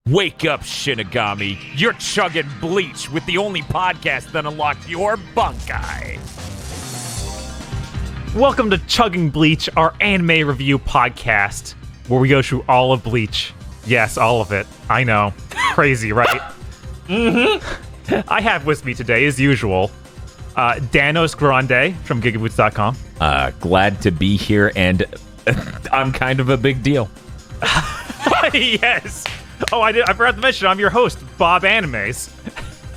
Wake up, Shinigami. You're chugging Bleach with the only podcast that unlocks your bunkai. Welcome to Chugging Bleach, our anime review podcast, where we go through all of Bleach. Yes, all of it. I know. Crazy, right? Mm-hmm. I have with me today, as usual, Danos Grande from GigaBoots.com. Glad to be here, and I'm kind of a big deal. Yes. Oh, I forgot to mention, I'm your host, Bob Animes.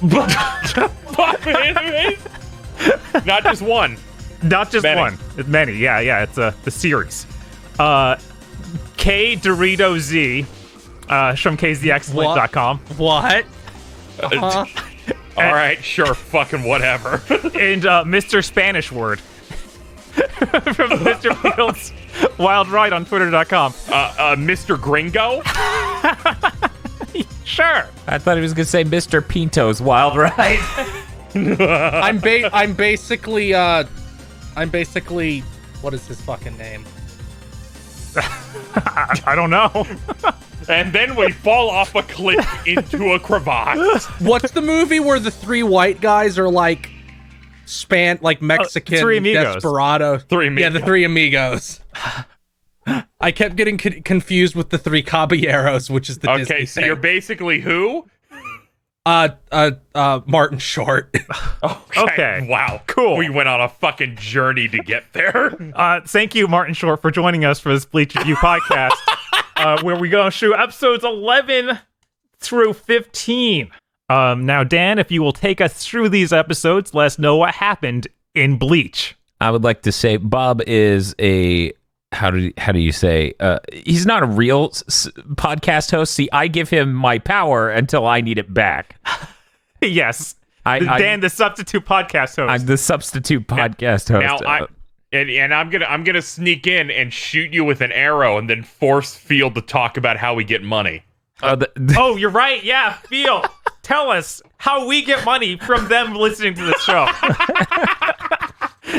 Bob Animes? Not just one. Not just many. one. It's many. Yeah. It's the series. K Dorito Z from KZXLink.com. What? All right, sure, fucking whatever. And Mr. Spanish Word from Mr. Fields Wild Ride on Twitter.com. Mr. Gringo? Sure. I thought he was going to say Mr. Pinto's Wild Ride. I'm basically what is his fucking name? I don't know. And then we fall off a cliff into a crevasse. What's the movie where the three white guys are like Mexican Three Amigos. desperado? Three Amigos. Yeah, the Three Amigos. I kept getting confused with the Three Caballeros, which is the Disney Okay, so thing. you're basically who? Martin Short. Okay. Wow. Cool. We went on a fucking journey to get there. Thank you, Martin Short, for joining us for this Bleach Review podcast, where we go through episodes 11 through 15. Now, Dan, if you will take us through these episodes, let us know what happened in Bleach. I would like to say Bob is a... How do you say? He's not a real podcast host. See, I give him my power until I need it back. Yes. Dan, the substitute podcast host. I'm the substitute podcast host. Now, I'm gonna sneak in and shoot you with an arrow and then force Field to talk about how we get money. Oh, you're right. Yeah, Phil. Tell us how we get money from them listening to the show.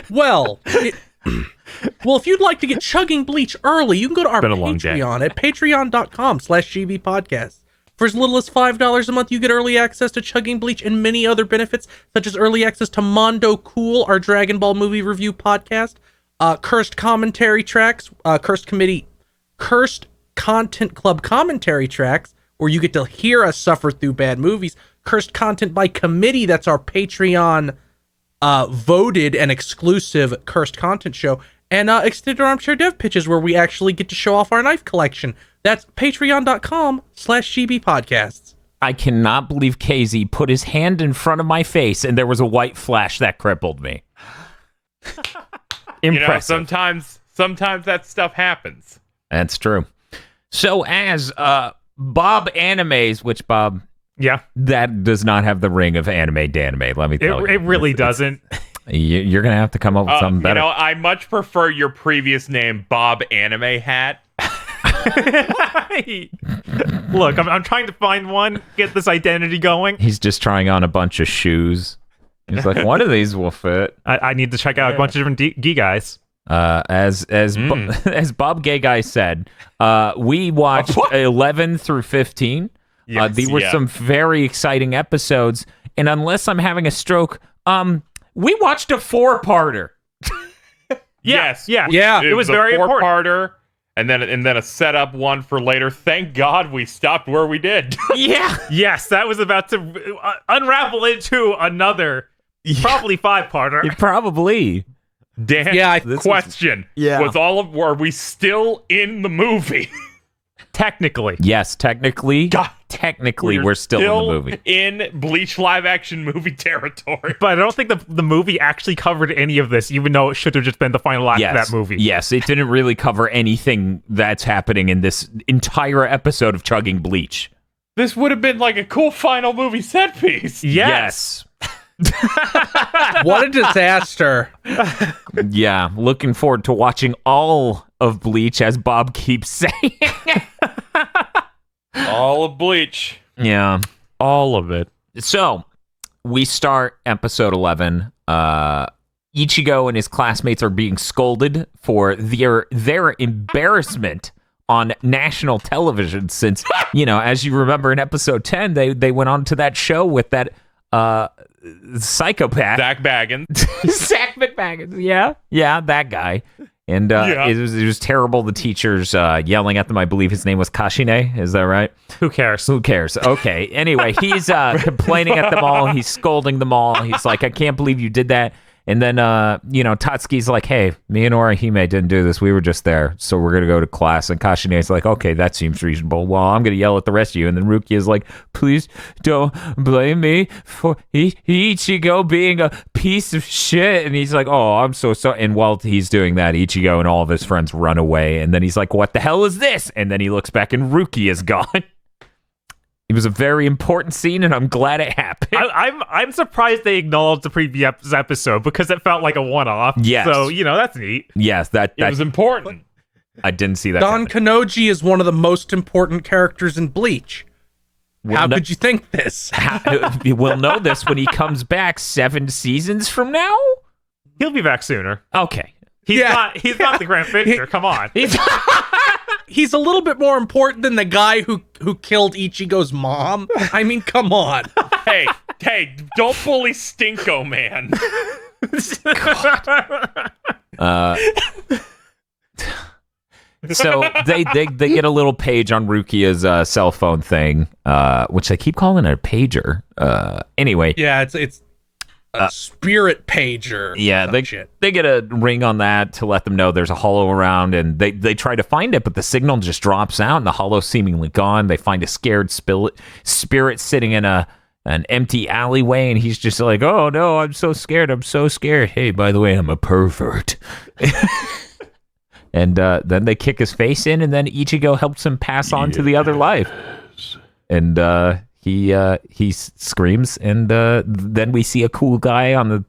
Well, if you'd like to get Chugging Bleach early, you can go to our Been a long day. Patreon at patreon.com/gbpodcast. For as little as $5 a month, you get early access to Chugging Bleach and many other benefits, such as early access to Mondo Cool, our Dragon Ball movie review podcast, Cursed commentary tracks, Cursed Content Club commentary tracks, where you get to hear us suffer through bad movies, Cursed Content by Committee, that's our Patreon voted and exclusive Cursed Content show, and Extended Armchair Dev Pitches, where we actually get to show off our knife collection. That's patreon.com/gbpodcasts. I cannot believe KZ put his hand in front of my face and there was a white flash that crippled me. Impressive. You know, sometimes that stuff happens. That's true. So as Bob Animes, which Bob... Yeah. That does not have the ring of anime danime, let me tell you. It really doesn't. You're going to have to come up with something better. You know, I much prefer your previous name, Bob Anime Hat. Look, I'm trying to find one, get this identity going. He's just trying on a bunch of shoes. He's like, one of these will fit. I need to check out a bunch of different Gee guys. As Bob Gay Guy said, we watched 11 through 15. Yes, these were some very exciting episodes, and unless I'm having a stroke, we watched a 4-parter. Yes. Yeah. It was a very important. 4-parter, and then a setup one for later. Thank God we stopped where we did. Yeah. Yes, that was about to unravel into another, probably 5-parter. Probably. Dan, question. Were we still in the movie? Technically. Yes, technically. God. Technically, we're still in the movie. In Bleach live action movie territory. But I don't think the movie actually covered any of this, even though it should have just been the final act of that movie. Yes, it didn't really cover anything that's happening in this entire episode of Chugging Bleach. This would have been like a cool final movie set piece. Yes. What a disaster. Yeah, looking forward to watching all of Bleach, as Bob keeps saying. All of Bleach. Yeah. All of it. So, we start episode 11. Ichigo and his classmates are being scolded for their embarrassment on national television since, as you remember in episode 10, they went on to that show with that psychopath. Zach Baggins. Zach McBaggins. Yeah, that guy. And it was terrible. The teachers yelling at them. I believe his name was Kashine. Is that right? Who cares? Who cares? Okay. Anyway, he's complaining at them all. He's scolding them all. He's like, I can't believe you did that. And then, Tatsuki's like, hey, me and Orihime didn't do this. We were just there. So we're going to go to class. And Kashine's like, okay, that seems reasonable. Well, I'm going to yell at the rest of you. And then Ruki is like, please don't blame me for Ichigo being a piece of shit. And he's like, oh, I'm so sorry. And while he's doing that, Ichigo and all of his friends run away. And then he's like, what the hell is this? And then he looks back and Ruki is gone. It was a very important scene, and I'm glad it happened. I'm surprised they acknowledged the previous episode because it felt like a one-off. Yes. So, that's neat. Yes, that was important. I didn't see that. Don Kanoji is one of the most important characters in Bleach. How could you think this? We'll know this when he comes back 7 seasons from now? He'll be back sooner. Okay. He's not the Grand Fincher. Come on. He's a little bit more important than the guy who killed Ichigo's mom. I mean, come on. Hey, don't bully Stinko, man. So they get a little page on Rukia's cell phone thing, which I keep calling it a pager. Anyway. Yeah, it's a spirit pager. Yeah, they get a ring on that to let them know there's a hollow around, and they try to find it, but the signal just drops out, and the hollow's seemingly gone. They find a scared spirit sitting in an empty alleyway, and he's just like, oh no, I'm so scared. Hey, by the way, I'm a pervert. And then they kick his face in, and then Ichigo helps him pass on to the other life. And he screams, and then we see a cool guy on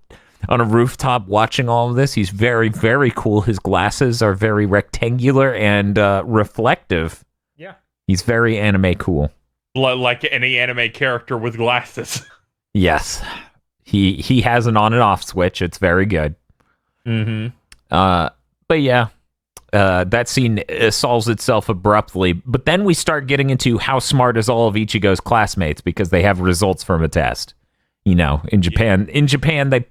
a rooftop watching all of this. He's very, very cool. His glasses are very rectangular and reflective. Yeah. He's very anime cool. Like any anime character with glasses. Yes. He has an on and off switch. It's very good. Mm-hmm. But yeah. That scene solves itself abruptly, but then we start getting into how smart is all of Ichigo's classmates because they have results from a test. In Japan,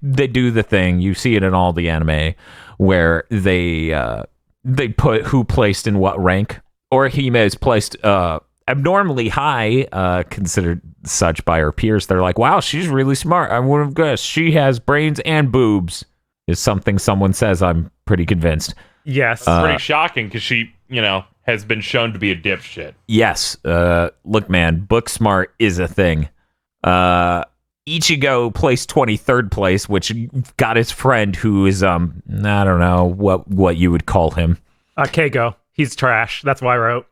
they do the thing. You see it in all the anime where they put who placed in what rank. Orihime is placed abnormally high, considered such by her peers. They're like, "Wow, she's really smart. I wouldn't have guessed. She has brains and boobs." Is something someone says. I'm pretty convinced. Yes. Pretty shocking because she, has been shown to be a dipshit. Yes. Look, man, book smart is a thing. Ichigo placed 23rd place, which got his friend who is, I don't know what you would call him. Keigo. He's trash. That's why I wrote.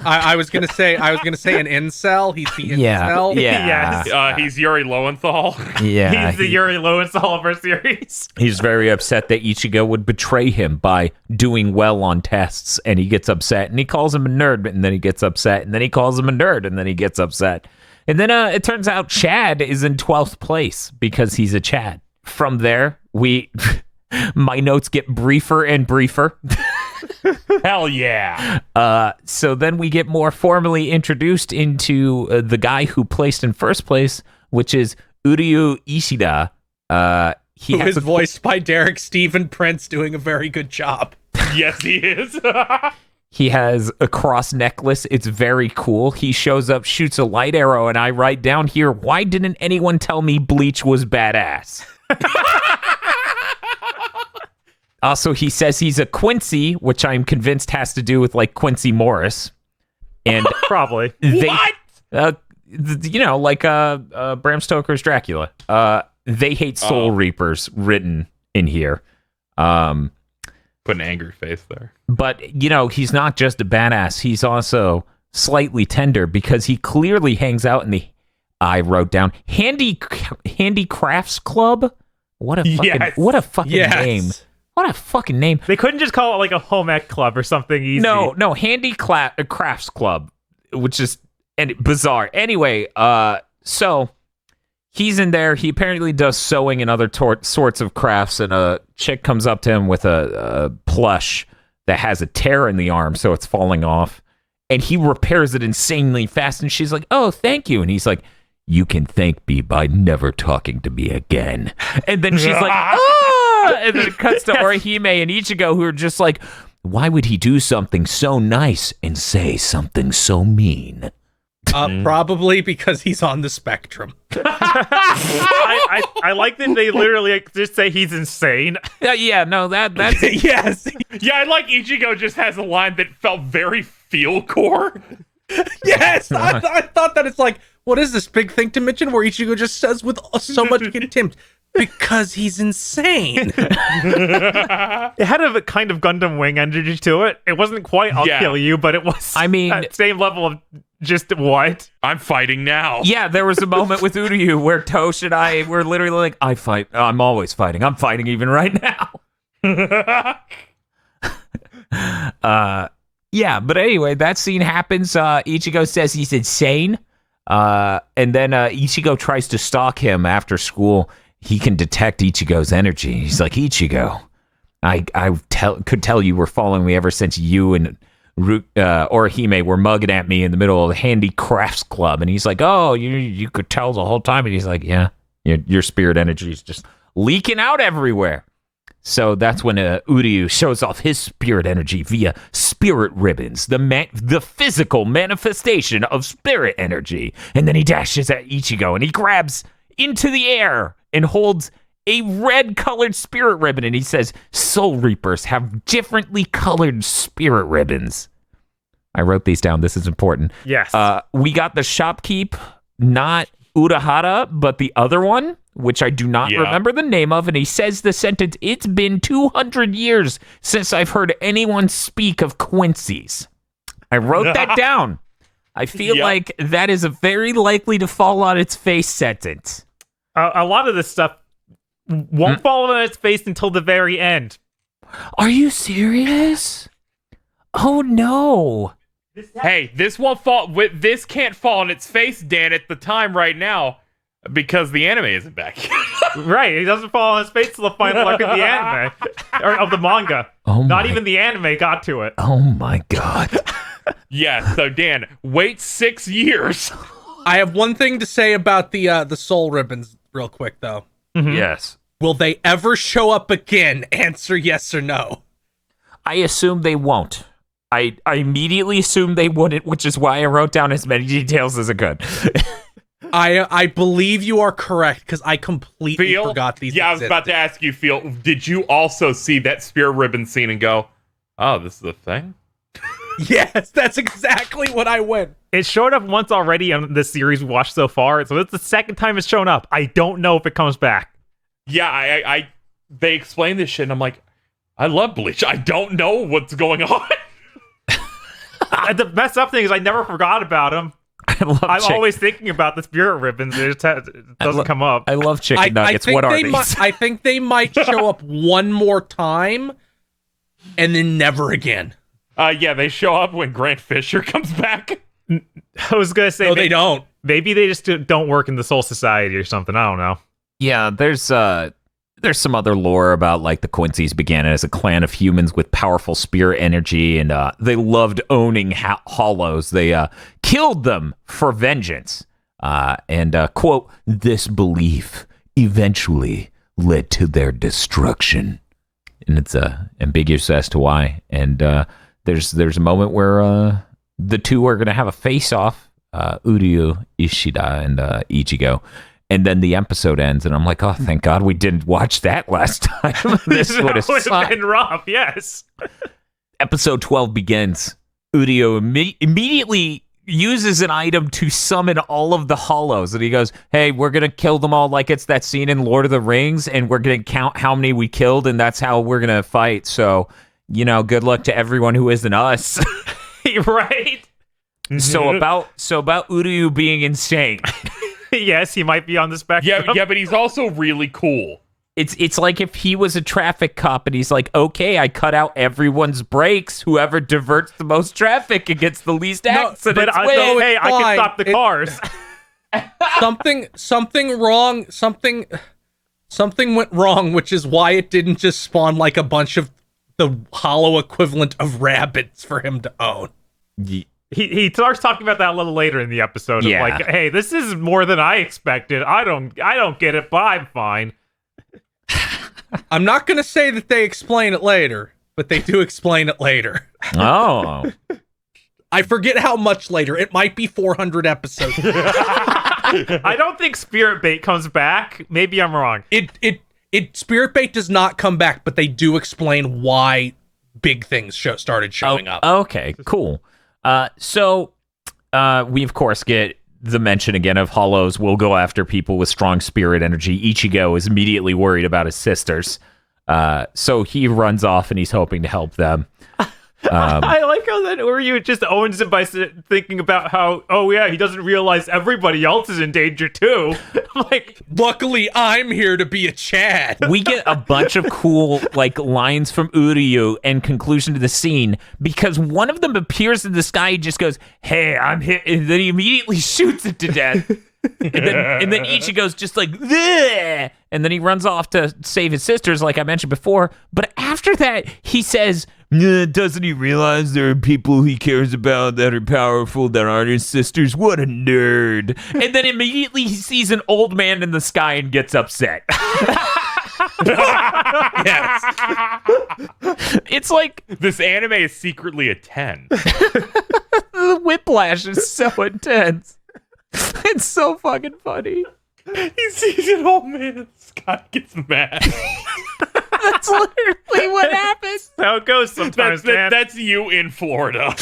I was gonna say an incel. He's the incel. Yeah. Yes. He's Yuri Lowenthal. Yeah. He's the Yuri Lowenthal of our series. He's very upset that Ichigo would betray him by doing well on tests, and he gets upset, and he calls him a nerd, and then he gets upset, and then he calls him a nerd, and then he gets upset. And then it turns out Chad is in 12th place because he's a Chad. From there, my notes get briefer and briefer. Hell yeah. So then we get more formally introduced into the guy who placed in first place, which is Uryu Ishida. Who is voiced by Derek Stephen Prince, doing a very good job. Yes, he is. He has a cross necklace. It's very cool. He shows up, shoots a light arrow, and I write down here, why didn't anyone tell me Bleach was badass? Also, he says he's a Quincy, which I'm convinced has to do with like Quincy Morris. And probably. What? Like Bram Stoker's Dracula. They hate Soul Reapers written in here. Put an angry face there. But, he's not just a badass. He's also slightly tender because he clearly hangs out in the, I wrote down, Handicrafts Club. What a fucking name. What a fucking name. They couldn't just call it like a home ec club or something easy. No, Handicrafts Club, which is bizarre. Anyway, so he's in there. He apparently does sewing and other sorts of crafts, and a chick comes up to him with a plush that has a tear in the arm, so it's falling off. And he repairs it insanely fast. And she's like, oh, thank you. And he's like, you can thank me by never talking to me again. And then she's like, ah! And then it cuts to Orihime and Ichigo, who are just like, why would he do something so nice and say something so mean? Probably because he's on the spectrum. I like that they literally just say he's insane. Yeah, no, that's Yes. Yeah, I like Ichigo just has a line that felt very feel core. Yes. I thought that it's like, what is this big thing to mention? Where Ichigo just says with so much contempt, because he's insane. It had a kind of Gundam Wing energy to it. It wasn't quite I'll kill you, but it was. I mean, same level of just what? I'm fighting now. Yeah, there was a moment with Uryu where Tosh and I were literally like, I fight. I'm always fighting. I'm fighting even right now. Yeah, but anyway, that scene happens. Ichigo says he's insane. And then Ichigo tries to stalk him after school. He can detect Ichigo's energy. He's like, Ichigo, I could tell you were following me ever since you and Orihime were mugging at me in the middle of the handicrafts club. And he's like, oh, you could tell the whole time. And he's like, yeah, your spirit energy is just leaking out everywhere. So that's when Uryu shows off his spirit energy via spirit ribbons, the physical manifestation of spirit energy. And then he dashes at Ichigo and he grabs into the air and holds a red-colored spirit ribbon. And he says, Soul Reapers have differently colored spirit ribbons. I wrote these down. This is important. Yes. We got the shopkeep, not Urahara, but the other one, which I do not remember the name of, and he says the sentence, it's been 200 years since I've heard anyone speak of Quincy's. I wrote that down. I feel like that is a very likely to fall on its face sentence. A lot of this stuff won't fall on its face until the very end. Are you serious? Oh, no. Hey, this won't fall. This can't fall on its face, Dan, at the time right now, because the anime isn't back. Right, it doesn't fall on his face till the final arc of the anime or of the manga. Not even the anime got to it. Oh my god. Yeah, so Dan, wait 6 years. I have one thing to say about the soul ribbons real quick though. Mm-hmm. Yes. Will they ever show up again? Answer yes or no. I assume they won't. I immediately assumed they wouldn't, which is why I wrote down as many details as I could. I believe you are correct because I completely forgot these. Yeah, I was about to ask you, Phil, did you also see that spirit ribbon scene and go, oh, this is a thing? Yes, that's exactly what I went. It showed up once already on this series we watched so far, so it's the second time it's shown up. I don't know if it comes back. Yeah, they explain this shit, and I'm like, I love Bleach. I don't know what's going on. The messed up thing is I never forgot about him. I'm always thinking about the spirit ribbons. It doesn't come up. I love chicken nuggets. What are these? I think they might show up one more time, and then never again. Yeah, they show up when Grant Fisher comes back. I was gonna say, no, they don't. Maybe they just don't work in the Soul Society or something. I don't know. Yeah, there's some other lore about like the Quincy's began as a clan of humans with powerful spirit energy, and they loved owning hollows. They killed them for vengeance, and quote, this belief eventually led to their destruction. And it's ambiguous as to why. And there's a moment where the two are going to have a face-off, Uryu, Ishida, and Ichigo. And then the episode ends, and I'm like, oh, thank God we didn't watch that last time. This would have been rough, yes. Episode 12 begins. Uryu immediately uses an item to summon all of the hollows. And he goes, hey, we're going to kill them all like it's that scene in Lord of the Rings, and we're going to count how many we killed, and that's how we're going to fight. So, good luck to everyone who isn't us. Right? So about Uryu being insane. Yes, he might be on the spectrum. Yeah, but he's also really cool. It's like if he was a traffic cop and he's like, okay, I cut out everyone's brakes. Whoever diverts the most traffic and gets the least accidents. But I can stop the cars. Something wrong. Something went wrong, which is why it didn't just spawn like a bunch of the hollow equivalent of rabbits for him to own. He starts talking about that a little later in the episode. Yeah. Of like, hey, this is more than I expected. I don't get it, but I'm fine. I'm not going to say that they explain it later, but they do explain it later. Oh. I forget how much later. It might be 400 episodes. I don't think Spirit Bait comes back. Maybe I'm wrong. Spirit Bait does not come back, but they do explain why big things started showing up. Okay, cool. So we of course get the mention again of Hollows will go after people with strong spirit energy. Ichigo is immediately worried about his sisters. So he runs off and he's hoping to help them. I like how that Uryu just owns it by thinking about how, oh yeah, he doesn't realize everybody else is in danger too. Like, luckily, I'm here to be a Chad. We get a bunch of cool like lines from Uryu and conclusion to the scene because one of them appears in the sky. He just goes, "Hey, I'm hit," and then he immediately shoots it to death. and then Ichigo's just like, "Bleh!" And then he runs off to save his sisters, like I mentioned before. But after that, he says, doesn't he realize there are people he cares about that are powerful that aren't his sisters? What a nerd. And then immediately he sees an old man in the sky and gets upset. Yes. It's like This anime is secretly a 10. the whiplash is so intense. It's so fucking funny. He sees an old man in the sky, gets mad. That's literally what happens. that's how it goes sometimes, man. That's you in Florida.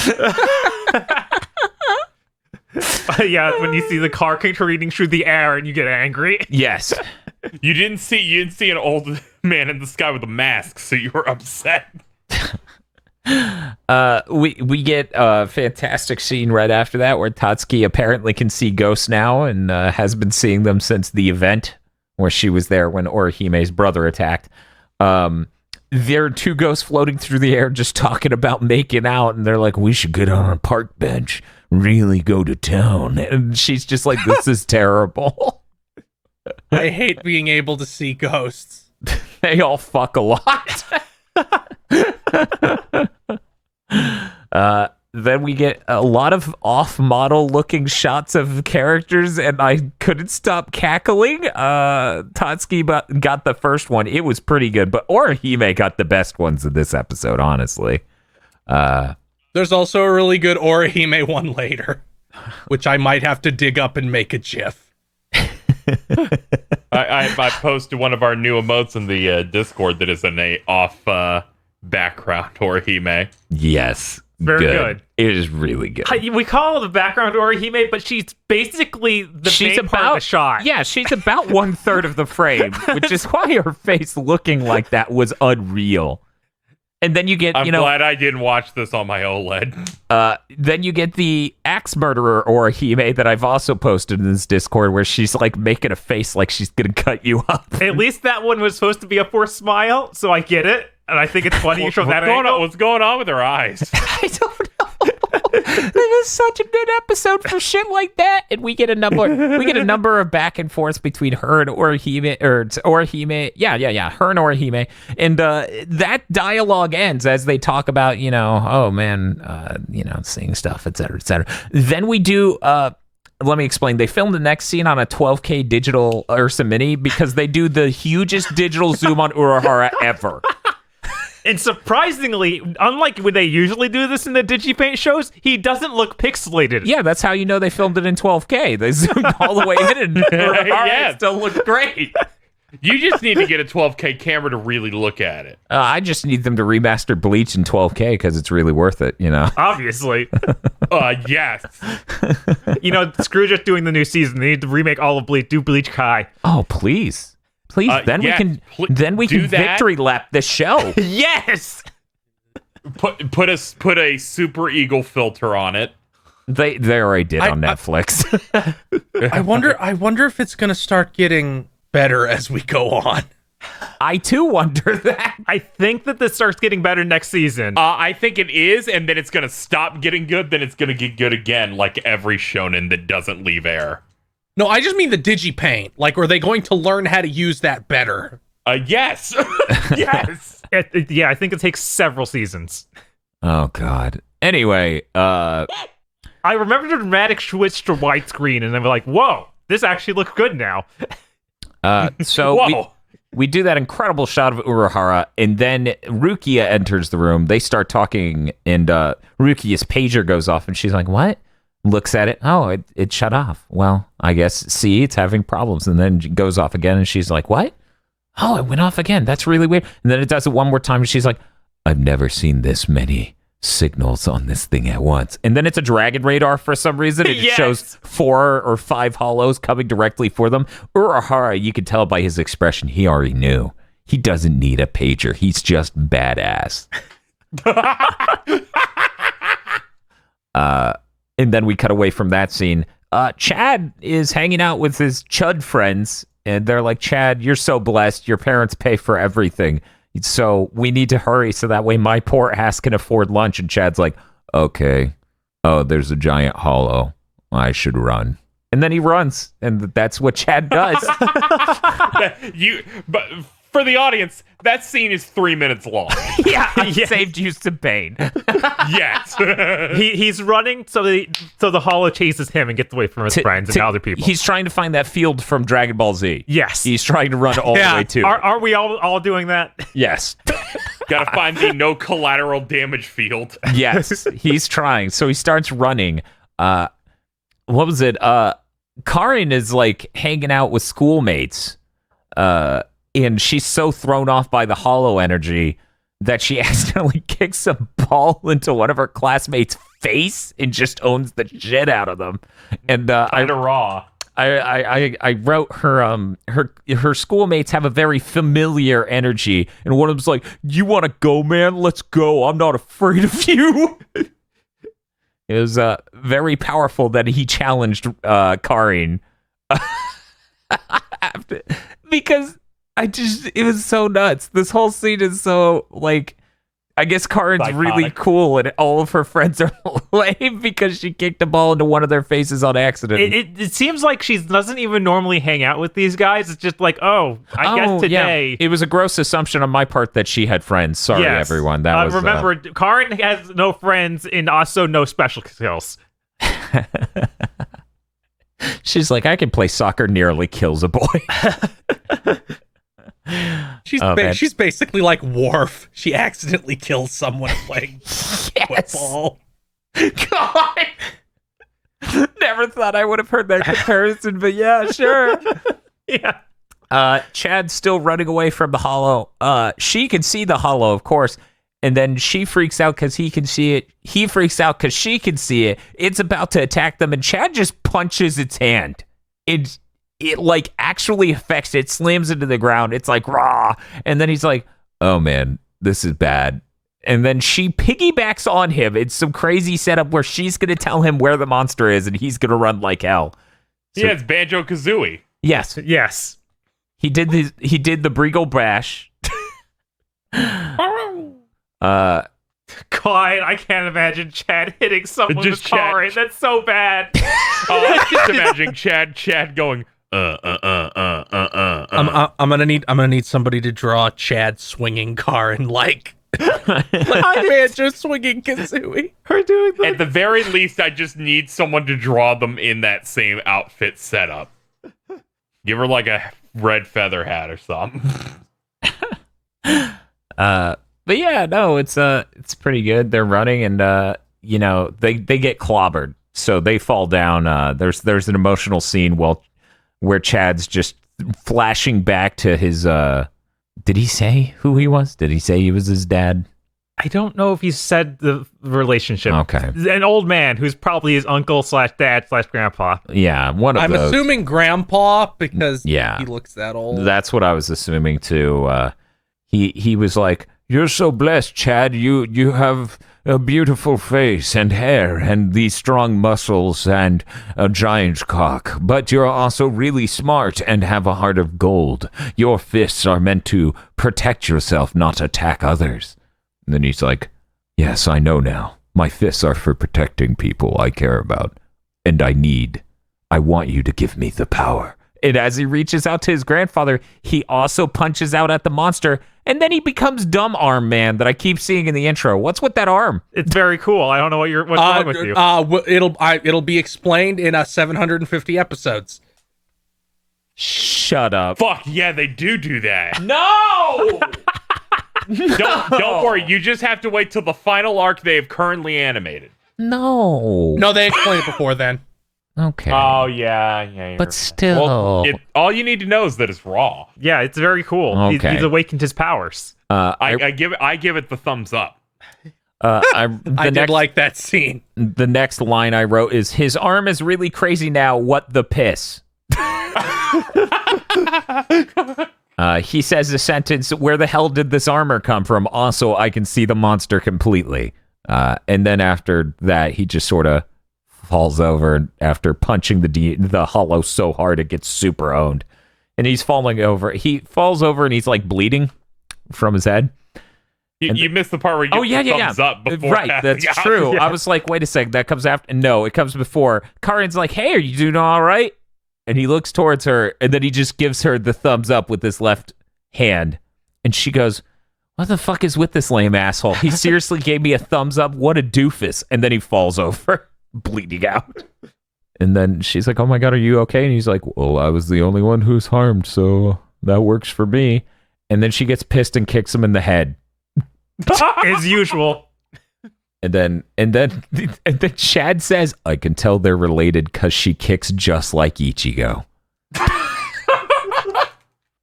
Yeah, when you see the car careening through the air and you get angry. Yes. You didn't see an old man in the sky with a mask, so you were upset. We get a fantastic scene right after that where Tatsuki apparently can see ghosts now and has been seeing them since the event where she was there when Orihime's brother attacked. There are two ghosts floating through the air just talking about making out, and they're like, we should get on a park bench, really go to town. And she's just like, this is terrible. I hate being able to see ghosts. They all fuck a lot. Then we get a lot of off-model looking shots of characters, and I couldn't stop cackling. Tatsuki got the first one. It was pretty good, but Orihime got the best ones of this episode, honestly. There's also a really good Orihime one later, which I might have to dig up and make a GIF. I posted one of our new emotes in the Discord that is an off background Orihime. Yes. Very good. It is really good. We call her the background Orihime, but she's basically the main part of the shot. Yeah, she's about 1/3 of the frame, which is why her face looking like that was unreal. And then you get, I'm glad I didn't watch this on my OLED. Then you get the axe murderer Orihime that I've also posted in this Discord where she's like making a face like she's gonna cut you up. At least that one was supposed to be a forced smile, so I get it. And I think it's funny you show that angle. What's going on with her eyes? I don't know. It is such a good episode for shit like that. And we get a number of back and forths between her and Orihime, or Orihime. Yeah. Her and Orihime. And that dialogue ends as they talk about, oh man, seeing stuff, et cetera, et cetera. Then we do, let me explain. They filmed the next scene on a 12K digital Ursa Mini because they do the hugest digital zoom on Urahara ever. And surprisingly, unlike when they usually do this in the DigiPaint shows, he doesn't look pixelated. Yeah, that's how you know they filmed it in 12K. They zoomed all the way in and it still looked great. You just need to get a 12K camera to really look at it. I just need them to remaster Bleach in 12K because it's really worth it, Obviously. Yes. Screw just doing the new season. They need to remake all of Bleach, do Bleach Kai. Oh, please. Then we can victory lap this show. Yes. Put a Super Eagle filter on it. They already did on Netflix. I wonder if it's gonna start getting better as we go on. I too wonder that. I think that this starts getting better next season. I think it is, and then it's gonna stop getting good. Then it's gonna get good again, like every shonen that doesn't leave air. No, I just mean the DigiPaint. Like, are they going to learn how to use that better? Yes. Yes. Yeah, I think it takes several seasons. Oh God. Anyway, I remember the dramatic switch to widescreen, and then we're like, "Whoa, this actually looks good now." so Whoa. we do that incredible shot of Urahara, and then Rukia enters the room. They start talking, and Rukia's pager goes off, and she's like, "What?" Looks at it. Oh, it shut off. Well, I guess, see, it's having problems. And then it goes off again, and she's like, "What? Oh, it went off again. That's really weird." And then it does it one more time, and she's like, "I've never seen this many signals on this thing at once." And then it's a dragon radar for some reason. It Yes. shows 4 or 5 hollows coming directly for them. Urahara, you can tell by his expression, he already knew. He doesn't need a pager. He's just badass. And then we cut away from that scene. Chad is hanging out with his Chud friends, and they're like, "Chad, you're so blessed. Your parents pay for everything. So we need to hurry so that way my poor ass can afford lunch." And Chad's like, "Okay. Oh, there's a giant hollow. I should run." And then he runs, and that's what Chad does. But for the audience, that scene is 3 minutes long. Yeah, I saved you some pain. Yes. He's running so the hollow chases him and gets away from his friends and other people. He's trying to find that field from Dragon Ball Z. Yes. He's trying to run all the way to it. Are we all doing that? Yes. Gotta find the no collateral damage field. Yes, he's trying. So he starts running. What was it? Karin is like hanging out with schoolmates. And she's so thrown off by the hollow energy that she accidentally kicks a ball into one of her classmates' face and just owns the shit out of them. And Kinda raw. I wrote her schoolmates have a very familiar energy, and one of them's like, "You want to go, man? Let's go. I'm not afraid of you." It was very powerful that he challenged Karin because it was so nuts. This whole scene is so, like, I guess Karin's Psychotic. really cool and all of her friends are lame because she kicked a ball into one of their faces on accident. It seems like she doesn't even normally hang out with these guys. It's just like, I guess today. Yeah. It was a gross assumption on my part that she had friends. Sorry, Yes. everyone. That was remember, Karin has no friends and also no special skills. She's like, "I can play soccer," nearly kills a boy. She's basically like Worf. She accidentally kills someone playing football. God. Never thought I would have heard that comparison, but yeah, sure. Yeah. Chad's still running away from the hollow. She can see the hollow, of course, and then she freaks out because he can see it. He freaks out because she can see it. It's about to attack them, and Chad just punches its hand. It like actually affects it, slams into the ground. It's like raw, and then he's like, "Oh man, this is bad." And then she piggybacks on him. It's some crazy setup where she's gonna tell him where the monster is, and he's gonna run like hell. So, Yeah, it's Banjo-Kazooie. yes, Yes. he did the Briegel Bash. God, I can't imagine Chad hitting someone Just with Karin. Chad. That's so bad. I'm just imagining Chad going, I'm gonna need somebody to draw Chad swinging Karin like Banjo swinging Kazooie. Her doing that. At the very least, I just need someone to draw them in that same outfit setup. Give her like a red feather hat or something. But yeah, no, it's pretty good. They're running, and they get clobbered, so they fall down. There's an emotional scene where Chad's just flashing back to his. Did he say who he was? Did he say he was his dad? I don't know if he said the relationship. Okay. An old man who's probably his uncle / dad / grandpa. Yeah, one of I'm those. assuming grandpa because Yeah. he looks that old. That's what I was assuming too. He was like, "You're so blessed, Chad. You have a beautiful face and hair and these strong muscles and a giant cock, but you're also really smart and have a heart of gold. Your fists are meant to protect yourself, not attack others." And then he's like, "Yes, I know now. My fists are for protecting people I care about, and I want you to give me the power And as he reaches out to his grandfather, he also punches out at the monster, and then he becomes Dumb Arm Man that I keep seeing in the intro. What's with that arm? It's very cool. I don't know what's wrong with you. It'll be explained in 750 episodes. Shut up. Fuck yeah, they do that. No! Don't worry. You just have to wait till the final arc they have currently animated. No. No, they explained it before then. Okay. Oh yeah. But still. Well, all you need to know is that it's raw. Yeah, it's very cool. Okay. He's awakened his powers. I give it the thumbs up. I did like that scene. The next line I wrote is, his arm is really crazy now. What the piss? He says the sentence, where the hell did this armor come from? Also, I can see the monster completely. And then after that, he just sort of falls over after punching the hollow so hard it gets super owned. And he's falling over. He falls over and he's like bleeding from his head. You missed the part where you get the thumbs up before. Right, that's true. Yeah. I was like, wait a second, that comes after. No, it comes before. Karin's like, hey, are you doing all right? And he looks towards her, and then he just gives her the thumbs up with his left hand. And she goes, what the fuck is with this lame asshole? He seriously gave me a thumbs up? What a doofus. And then he falls over, bleeding out. And then she's like, oh my God, are you okay? And he's like, well, I was the only one who's harmed, so that works for me. And then she gets pissed and kicks him in the head. As usual. And then Chad says, I can tell they're related because she kicks just like Ichigo.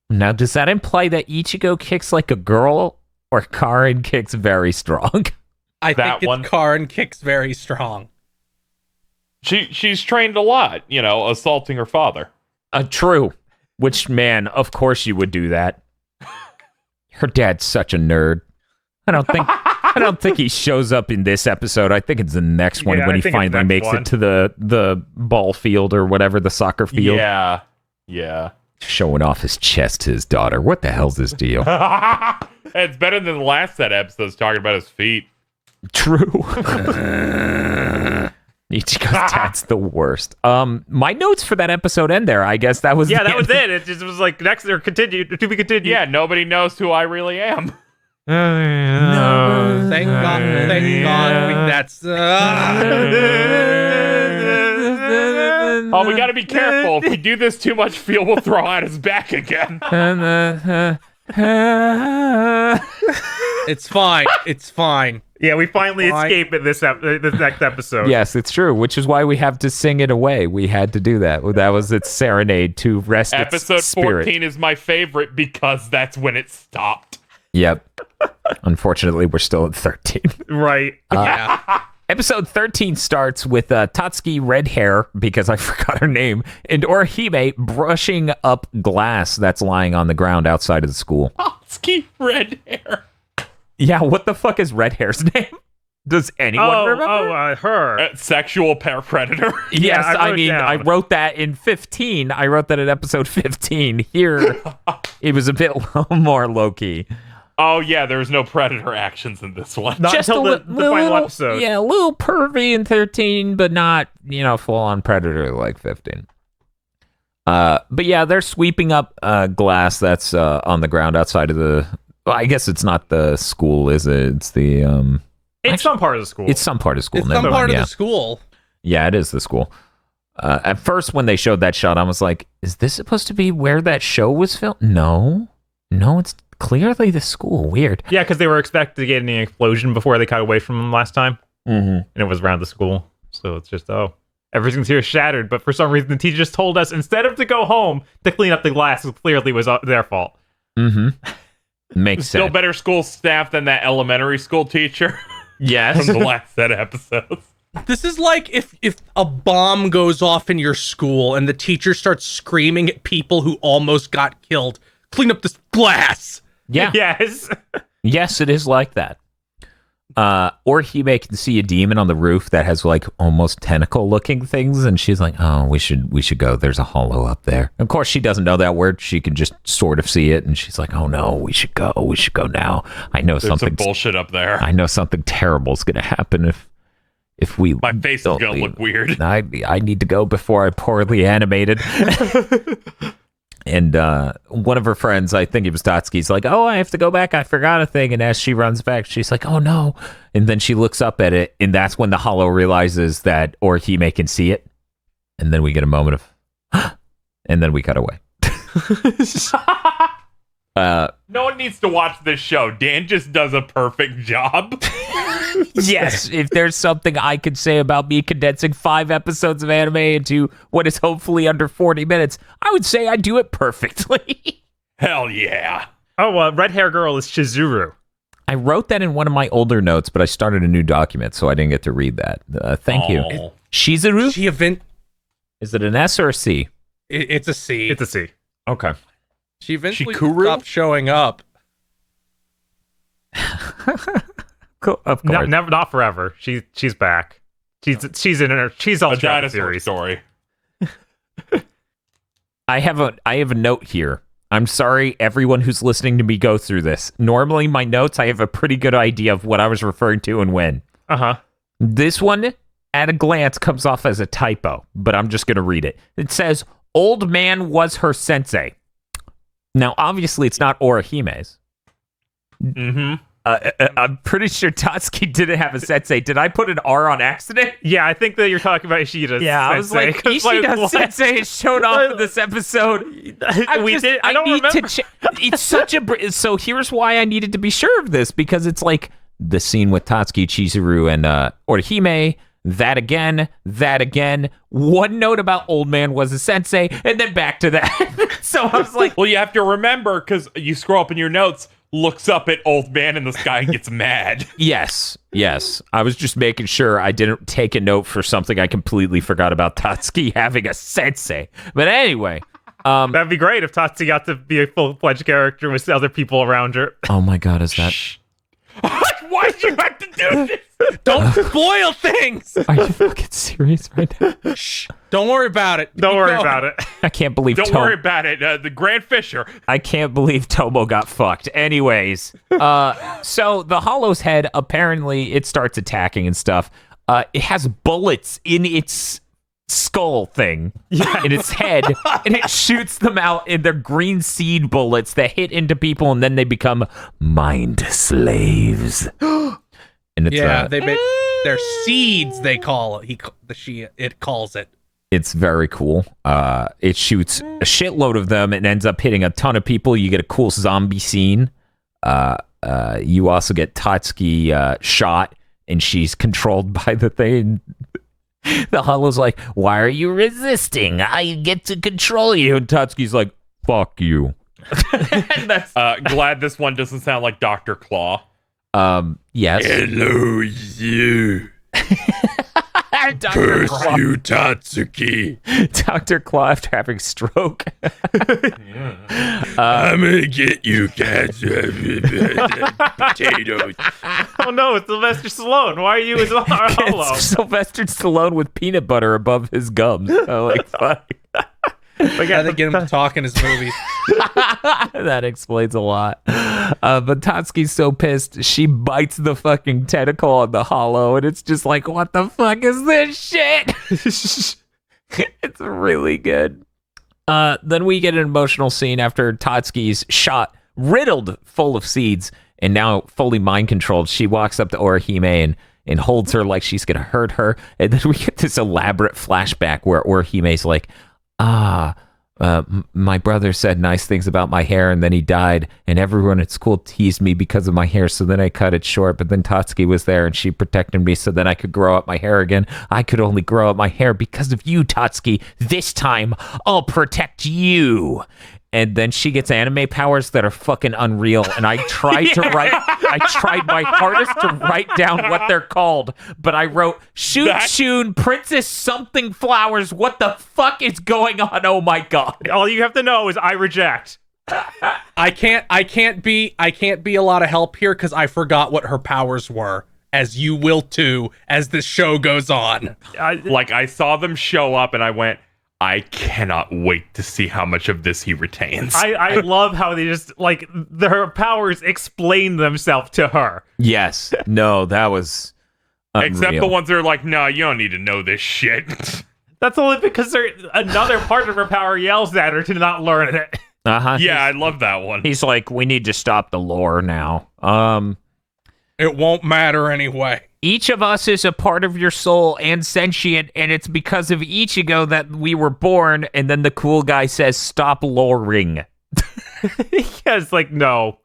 Now, does that imply that Ichigo kicks like a girl, or Karin kicks very strong? I think Karin kicks very strong. She's trained a lot, assaulting her father. True. Which, man, of course you would do that. Her dad's such a nerd. I don't think he shows up in this episode. I think it's the next one when he finally makes it to the ball field or whatever, the soccer field. Yeah. Showing off his chest to his daughter. What the hell's his deal? It's better than the last set of episodes talking about his feet. True. Ichigo's dad's the worst. My notes for that episode end there. I guess that was that was it. It just was like next or continued to be continued. Yeah, nobody knows who I really am. No, thank God. That's. Oh, we got to be careful. If we do this too much, Phil will throw out his back again. It's fine. Yeah, we finally escape in this next episode. Yes, it's true, which is why we have to sing it away. We had to do that. That was its serenade to rest Episode its spirit. 14 is my favorite because that's when it stopped. Yep. Unfortunately, we're still at 13. Right. Yeah. Episode 13 starts with Tatsuki, red hair, because I forgot her name, and Orihime brushing up glass that's lying on the ground outside of the school. Tatsuki, red hair. Yeah, what the fuck is red hair's name? Does anyone remember? Her. Sexual predator. Yes, yeah, I wrote that in 15. I wrote that in episode 15. Here, it was a bit more low-key. Oh, yeah, there was no predator actions in this one. Not Just until the final episode. Yeah, a little pervy in 13, but not, full-on predator like 15. But yeah, they're sweeping up glass that's on the ground outside of the... Well, I guess it's not the school, is it? It's the... It's some part of the school. It's some part of school. It's some part of the school. Yeah, it is the school. At first, when they showed that shot, I was like, is this supposed to be where that show was filmed? No, it's clearly the school. Weird. Yeah, because they were expected to get an explosion before they cut away from them last time. Mm-hmm. And it was around the school. So it's just, everything's here shattered. But for some reason, the teacher just told us, instead of to go home to clean up the glass, it clearly was their fault. Mm-hmm. Makes sense. Still better school staff than that elementary school teacher. Yes. From the last set of episodes. This is like if a bomb goes off in your school and the teacher starts screaming at people who almost got killed. Clean up this glass. Yeah. Yes. Yes, it is like that. Orihime can see a demon on the roof that has like almost tentacle looking things, and she's like, oh, we should go. There's a hollow up there. Of course, she doesn't know that word. She can just sort of see it, and she's like, oh no, we should go. We should go now. I know There's something some bullshit up there. I know something terrible is going to happen if we My face is don't gonna leave, look weird. I need to go before I'm poorly animated. And one of her friends, I think it was Tatsuki's, like, oh, I have to go back. I forgot a thing. And as she runs back, she's like, oh, no. And then she looks up at it, and that's when the hollow realizes that Orihime can see it. And then we get a moment of, and then we cut away. No one needs to watch this show. Dan just does a perfect job. Yes, if there's something I could say about me condensing 5 episodes of anime into what is hopefully under 40 minutes, I would say I do it perfectly. Hell yeah. Oh, red hair girl is Chizuru. I wrote that in one of my older notes, but I started a new document, so I didn't get to read that. Thank you. Oh. Shizuru? She Is it an S or a C? It's a C. It's a C. Okay. She eventually Shikuru? stopped showing up. Cool. Of course. Not forever. She's back. She's in her. She's all A throughout the dinosaur series. story. I have a note here. I'm sorry, everyone who's listening to me go through this. Normally, my notes, I have a pretty good idea of what I was referring to and when. This one, at a glance, comes off as a typo, but I'm just going to read it. It says, old man was her sensei. Now, obviously, it's not Orihime's. Mm-hmm. I'm pretty sure Tatsuki didn't have a sensei. Did I put an R on accident? Yeah, I think that you're talking about Ishida's. Yeah, I was like, Ishida's sensei showed up in this episode. I don't remember. It's such a... So here's why I needed to be sure of this, because it's like the scene with Tatsuki, Chizuru, and Orihime, that again, one note about old man was a sensei, and then back to that. So I was like... Well, you have to remember, because you scroll up in your notes, looks up at old man in the sky and gets mad. Yes. I was just making sure I didn't take a note for something I completely forgot about Tatsuki having a sensei. But anyway... That'd be great if Tatsuki got to be a full-fledged character with other people around her. Oh my god, is that... Why'd you have to do this? Don't spoil things. Are you fucking serious right now? Shh. Don't worry about it. Don't worry about it. I can't believe Don't worry about it. The Grand Fisher. I can't believe Tomo got fucked. Anyways, so the Hollow's head, apparently it starts attacking and stuff. It has bullets in its skull thing, in its head, and it shoots them out, and they're green seed bullets that hit into people, and then they become mind slaves. And it's, they're seeds. They call it. It calls it. It's very cool. It shoots a shitload of them and ends up hitting a ton of people. You get a cool zombie scene. You also get Tatsuki shot, and she's controlled by the thing. The Hollow's like, why are you resisting? I get to control you. And Tatsuki's like, fuck you. Glad this one doesn't sound like Dr. Claw. Yes. Hello, you. Dr. Curse you, Tatsuki. Dr. Claw after having stroke. I'm gonna get you, cats. Potatoes. Oh no, it's Sylvester Stallone. Why are you as Hollow? It's Sylvester Stallone with peanut butter above his gums. I'm like, fuck. But yeah, they get him to talk in his movies. That explains a lot. But Tatsuki's so pissed, she bites the fucking tentacle on the Hollow, and it's just like, what the fuck is this shit? It's really good. Then we get an emotional scene after Tatsuki's shot, riddled full of seeds, and now fully mind-controlled. She walks up to Orihime and holds her like she's gonna hurt her, and then we get this elaborate flashback where Orihime's like, my brother said nice things about my hair, and then he died, and everyone at school teased me because of my hair, so then I cut it short, but then Tatsuki was there, and she protected me, so then I could grow up my hair again. I could only grow up my hair because of you, Tatsuki. This time, I'll protect you. And then she gets anime powers that are fucking unreal. And I tried I tried my hardest to write down what they're called. But I wrote, Shun, Princess something flowers. What the fuck is going on? Oh my God. All you have to know is I reject. I can't be a lot of help here because I forgot what her powers were, as you will too, as the show goes on. I saw them show up and I went, I cannot wait to see how much of this he retains. I love how they just, like, her powers explain themselves to her. Yes. No, that was... Except the Unreal. ones that are like, no, you don't need to know this shit. That's only because another part of her power yells at her to not learn it. Uh-huh. Yeah, I love that one. He's like, we need to stop the lore now. It won't matter anyway. Each of us is a part of your soul and sentient, and it's because of Ichigo that we were born. And then the cool guy says, stop loring. Yeah, it's like, no.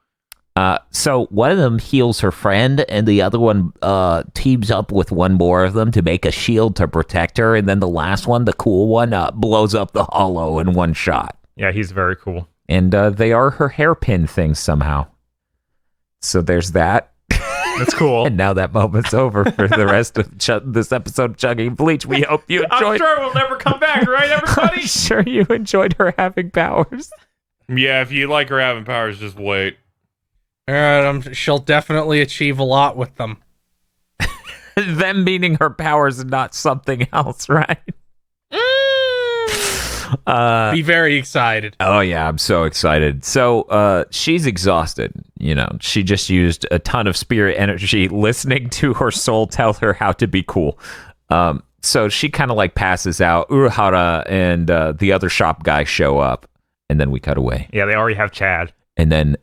So one of them heals her friend, and the other one teams up with one more of them to make a shield to protect her. And then the last one, the cool one, blows up the hollow in one shot. Yeah, he's very cool. And they are her hairpin things somehow. So there's that. That's cool. And now that moment's over for the rest of this episode of Chugging Bleach. We hope you I'm enjoyed. sure we'll never come back, right, everybody? I'm sure you enjoyed her having powers. Yeah, if you like her having powers, just wait. She'll definitely achieve a lot with them. Them meaning her powers and not something else, right? Be very excited. Oh yeah, I'm so excited. So she's exhausted. You know, she just used a ton of spirit energy listening to her soul tell her how to be cool. So she kind of like passes out. Urahara and the other shop guy show up, and then we cut away. Yeah, they already have Chad. And then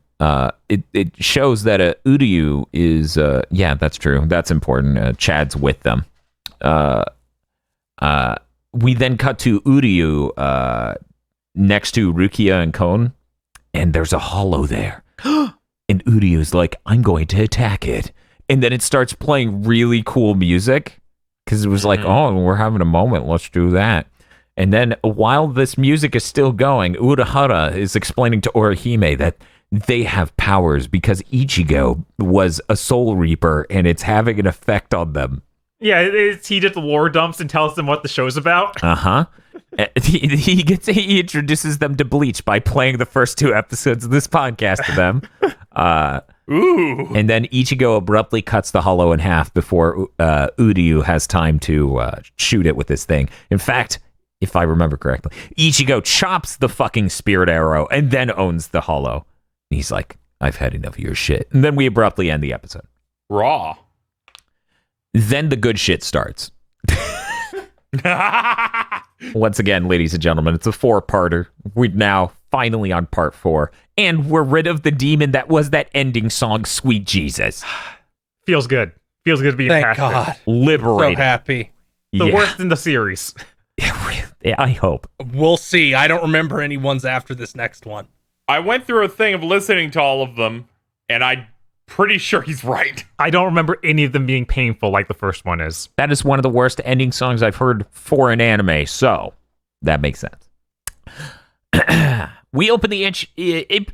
it shows that Uryu is yeah, that's true. That's important. Chad's with them. We then cut to Uryu next to Rukia and Kon, and there's a hollow there. And Uryu's like, I'm going to attack it. And then it starts playing really cool music because it was like, oh, we're having a moment. Let's do that. And then while this music is still going, Urahara is explaining to Orihime that they have powers because Ichigo was a soul reaper and it's having an effect on them. Yeah, he just lore dumps and tells them what the show's about. Uh-huh. He introduces them to Bleach by playing the first 2 episodes of this podcast to them. Ooh. And then Ichigo abruptly cuts the hollow in half before Uryu has time to shoot it with this thing. In fact, if I remember correctly, Ichigo chops the fucking spirit arrow and then owns the hollow. He's like, I've had enough of your shit. And then we abruptly end the episode. Raw. Then the good shit starts. Once again, ladies and gentlemen, it's a 4-parter. We're now finally on part 4. And we're rid of the demon that was that ending song, Sweet Jesus. Feels good. Feels good being Thank past God. it. Liberated. So happy. The worst in the series. Yeah, I hope. We'll see. I don't remember any ones after this next one. I went through a thing of listening to all of them, and I'm pretty sure he's right. I don't remember any of them being painful like the first one is. That is one of the worst ending songs I've heard for an anime, so that makes sense. We open the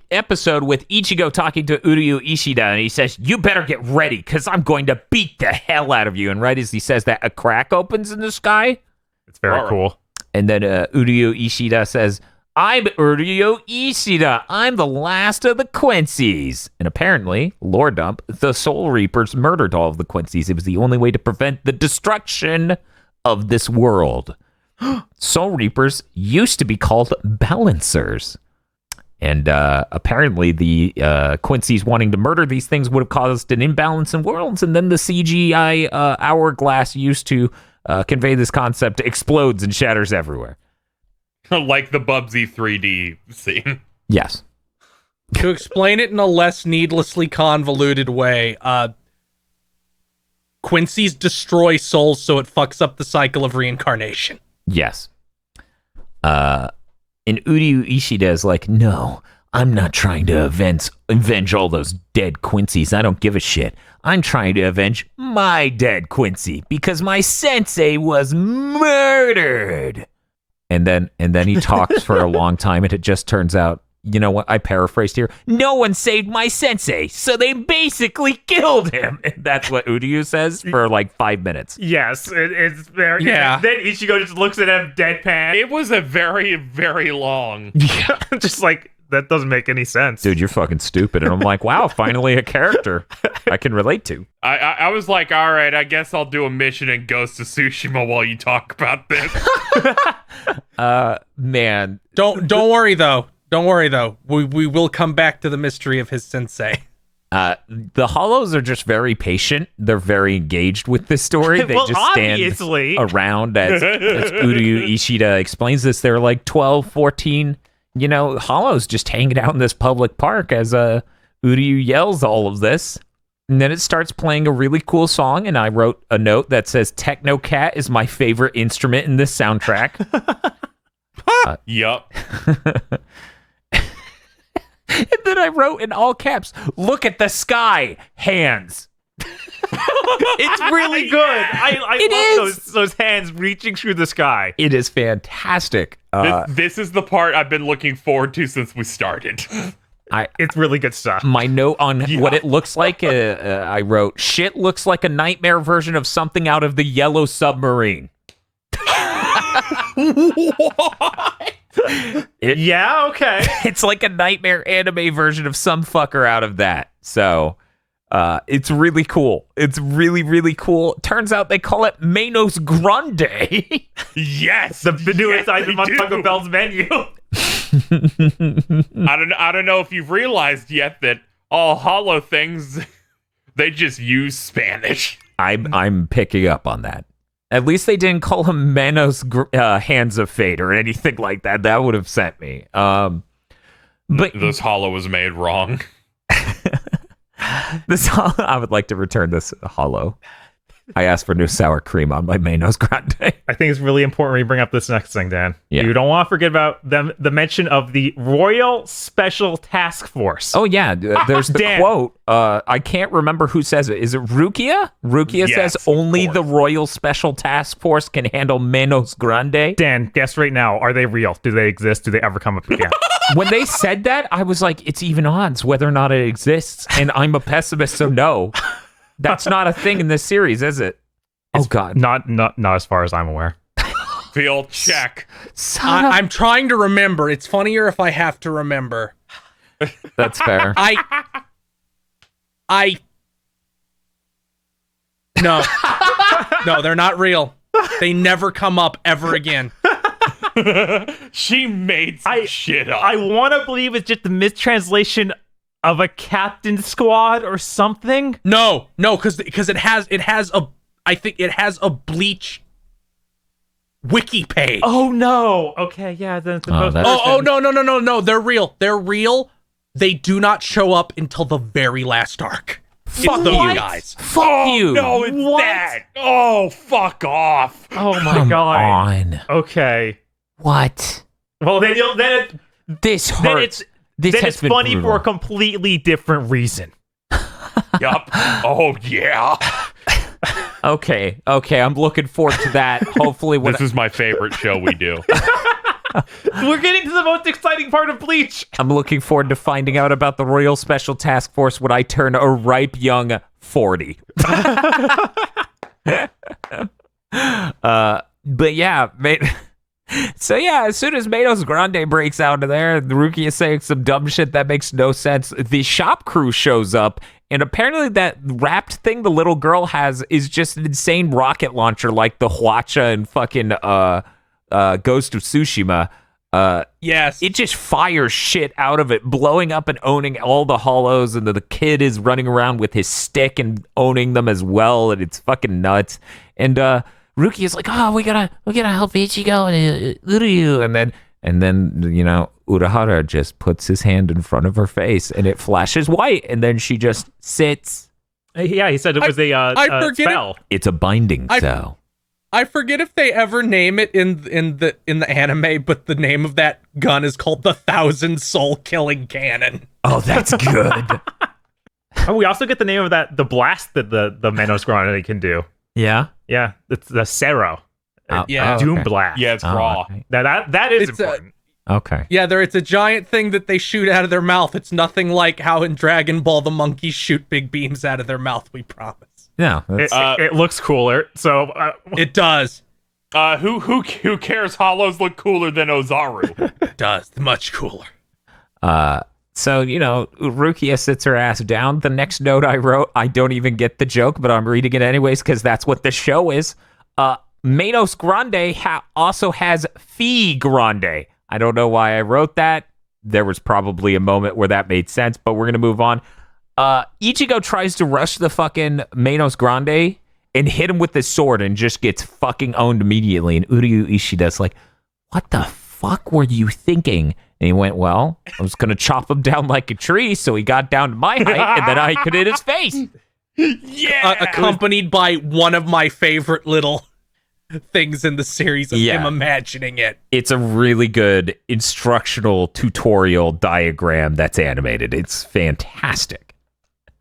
episode with Ichigo talking to Uryu Ishida, and he says, you better get ready, because I'm going to beat the hell out of you. And right as he says that, a crack opens in the sky. It's very cool. And then Uryu Ishida says, I'm Uryu Ishida. I'm the last of the Quincy's. And apparently, lore dump, the Soul Reapers murdered all of the Quincy's. It was the only way to prevent the destruction of this world. Soul Reapers used to be called Balancers. And apparently the Quincy's wanting to murder these things would have caused an imbalance in worlds. And then the CGI hourglass used to convey this concept explodes and shatters everywhere. Like the Bubsy 3D scene. Yes. To explain it in a less needlessly convoluted way, Quincy's destroy souls so it fucks up the cycle of reincarnation. Yes. And Uryu Ishida is like, no, I'm not trying to avenge all those dead Quincy's. I don't give a shit. I'm trying to avenge my dead Quincy because my sensei was murdered. And then he talks for a long time, and it just turns out, you know what? I paraphrased here. No one saved my sensei, so they basically killed him. And that's what Uryu says for like 5 minutes. Yes, it's very... Yeah. Then Ichigo just looks at him deadpan. It was a very, very long. Just like, that doesn't make any sense. Dude, you're fucking stupid. And I'm like, wow, finally a character I can relate to. I was like, all right, I guess I'll do a mission in Ghost of Tsushima while you talk about this. Man. Don't worry though. Don't worry though. We will come back to the mystery of his sensei. The Hollows are just very patient. They're very engaged with this story. They Well, just obviously. stand around as Uryu Ishida explains this. They're like 12, 14, Hollows just hanging out in this public park as Uryu yells all of this. And then it starts playing a really cool song, and I wrote a note that says, Techno Cat is my favorite instrument in this soundtrack. Yup. And then I wrote in all caps, look at the sky, hands. It's really good. I love those hands reaching through the sky. It is fantastic. This is the part I've been looking forward to since we started. It's really good stuff. My note on what it looks like, I wrote, shit looks like a nightmare version of something out of the Yellow Submarine. Yeah, okay. It's like a nightmare anime version of some fucker out of that. So it's really cool. It's really, really cool. Turns out they call it Manos Grande. Yes, The newest item on do. Taco Bell's menu. I don't know if you've realized yet that all Hollow things, they just use Spanish. I'm picking up on that. At least they didn't call him Manos Hands of Fate or anything like that. That would have sent me. But This Hollow was made wrong. I would like to return this Hollow. I asked for new sour cream on my Manos Grande. I think it's really important when you bring up this next thing, Dan. Yeah. You don't want to forget about the mention of the Royal Special Task Force. Oh, yeah. There's the Dan. quote. I can't remember who says it. Is it Rukia? Rukia Yes, says of only course. the Royal Special Task Force can handle Manos Grande. Dan, guess right now, are they real? Do they exist? Do they ever come up again? When they said that, I was like, it's even odds whether or not it exists. And I'm a pessimist, so no. That's not a thing in this series, is it? Oh, God. Not as far as I'm aware. Field check. I'm trying to remember. It's funnier if I have to remember. That's fair. No. No, they're not real. They never come up ever again. She made some shit up. I want to believe it's just the mistranslation of a captain squad or something. No, because it has a, I think it has a Bleach wiki page. Oh no. Okay, yeah. Then it's Oh, that's- No. They're real. They're real. They do not show up until the very last arc. Fuck you What? guys. Fuck you. No, it's What? that. Oh, fuck off. Oh my Come god. on. Okay. What? Well, then This then hurts. it's This then has it's been funny brutal. for a completely different reason. Yup. Oh, yeah. Okay, I'm looking forward to that. Hopefully, when This is my favorite show we do. We're getting to the most exciting part of Bleach. I'm looking forward to finding out about the Royal Special Task Force when I turn a ripe young 40. But yeah, so yeah, as soon as Manos Grande breaks out of there, the Rookie is saying some dumb shit that makes no sense. The shop crew shows up, and apparently that wrapped thing the little girl has is just an insane rocket launcher like the Hwacha and fucking Ghost of Tsushima. Yes. It just fires shit out of it, blowing up and owning all the hollows, and the kid is running around with his stick and owning them as well, and it's fucking nuts. And Ruki is like, oh, we gotta help Ichigo and Uryu, and then Urahara just puts his hand in front of her face, and it flashes white, and then she just sits. Yeah, he said it was a forget spell. It's a binding cell. I forget if they ever name it in the anime, but the name of that gun is called the 1,000 Soul Killing Cannon. Oh, that's good. Oh, we also get the name of the blast that the Manos Grande can do. Yeah. Yeah, it's the Cero. Yeah. Doom okay. Blast. Yeah, it's Oh, raw. okay. That is It's important. Okay. Yeah, it's a giant thing that they shoot out of their mouth. It's nothing like how in Dragon Ball the monkeys shoot big beams out of their mouth, we promise. No. That's, It looks cooler. So It does. Who cares? Hollows look cooler than Ozaru. It does. Much cooler. So, Rukia sits her ass down. The next note I wrote, I don't even get the joke, but I'm reading it anyways because that's what the show is. Manos Grande also has Fee Grande. I don't know why I wrote that. There was probably a moment where that made sense, but we're going to move on. Ichigo tries to rush the fucking Manos Grande and hit him with the sword and just gets fucking owned immediately. And Uryu Ishida's like, what the fuck were you thinking? And he went, well, I was going to chop him down like a tree, so he got down to my height, and then I could hit his face. Yeah. Accompanied by one of my favorite little things in the series of him imagining it. It's a really good instructional tutorial diagram that's animated. It's fantastic.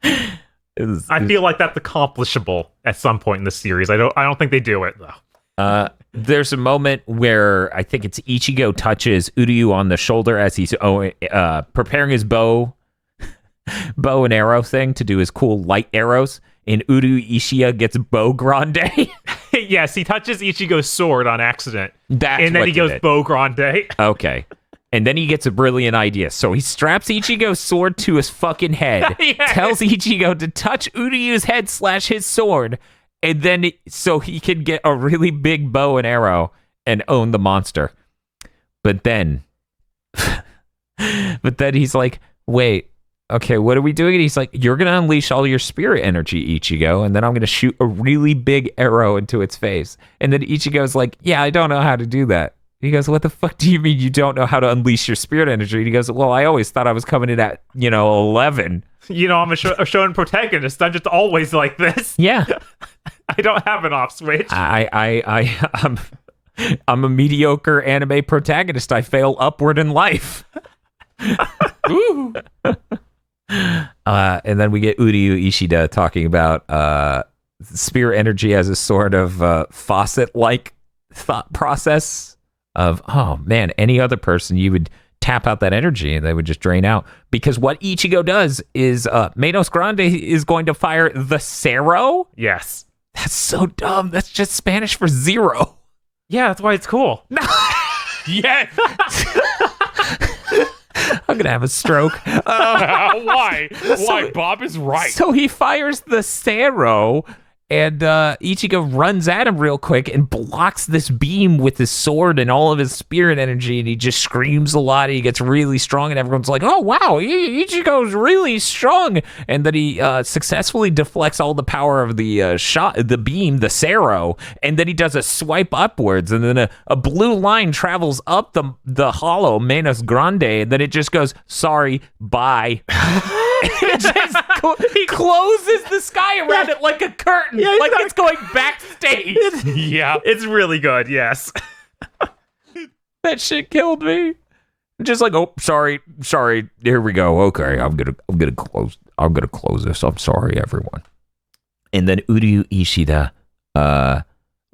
I feel like that's accomplishable at some point in the series. I don't think they do it though. There's a moment where I think it's Ichigo touches Uryu on the shoulder as he's preparing his bow and arrow thing to do his cool light arrows, and Uryu Ishida gets bow grande. Yes, he touches Ichigo's sword on accident. That's and then what he did goes it. bow grande. Okay. And then he gets a brilliant idea. So he straps Ichigo's sword to his fucking head, Yes. tells Ichigo to touch Uryu's head / his sword, and then so he can get a really big bow and arrow and own the monster. But then he's like, wait, okay, what are we doing? And he's like, you're going to unleash all your spirit energy, Ichigo, and then I'm going to shoot a really big arrow into its face. And then Ichigo's like, yeah, I don't know how to do that. He goes, what the fuck do you mean you don't know how to unleash your spirit energy? And he goes, well, I always thought I was coming in at, 11. You know, I'm a shonen protagonist. I'm just always like this. Yeah. I don't have an off switch. I'm a mediocre anime protagonist. I fail upward in life. Ooh. And then we get Uryu Ishida talking about spirit energy as a sort of faucet-like thought process of, oh man, any other person, you would tap out that energy and they would just drain out. Because what Ichigo does is Manos Grande is going to fire the Cero. Yes. That's so dumb. That's just Spanish for zero. Yeah, that's why it's cool. Yes. I'm gonna have a stroke. Why? Why? Bob is right. So he fires the Cero, and Ichigo runs at him real quick and blocks this beam with his sword and all of his spirit energy, and he just screams a lot. He gets really strong, and everyone's like, oh, wow, Ichigo's really strong. And then he successfully deflects all the power of the the beam, the Cero, and then he does a swipe upwards, and then a blue line travels up the hollow, Manos Grande, and then it just goes, sorry, bye. It just he closes the sky around it like a curtain, like it's going backstage. Yeah. It's really good, yes. That shit killed me. Just like, oh, sorry, here we go. Okay, I'm gonna close this. I'm sorry, everyone. And then Uryu Ishida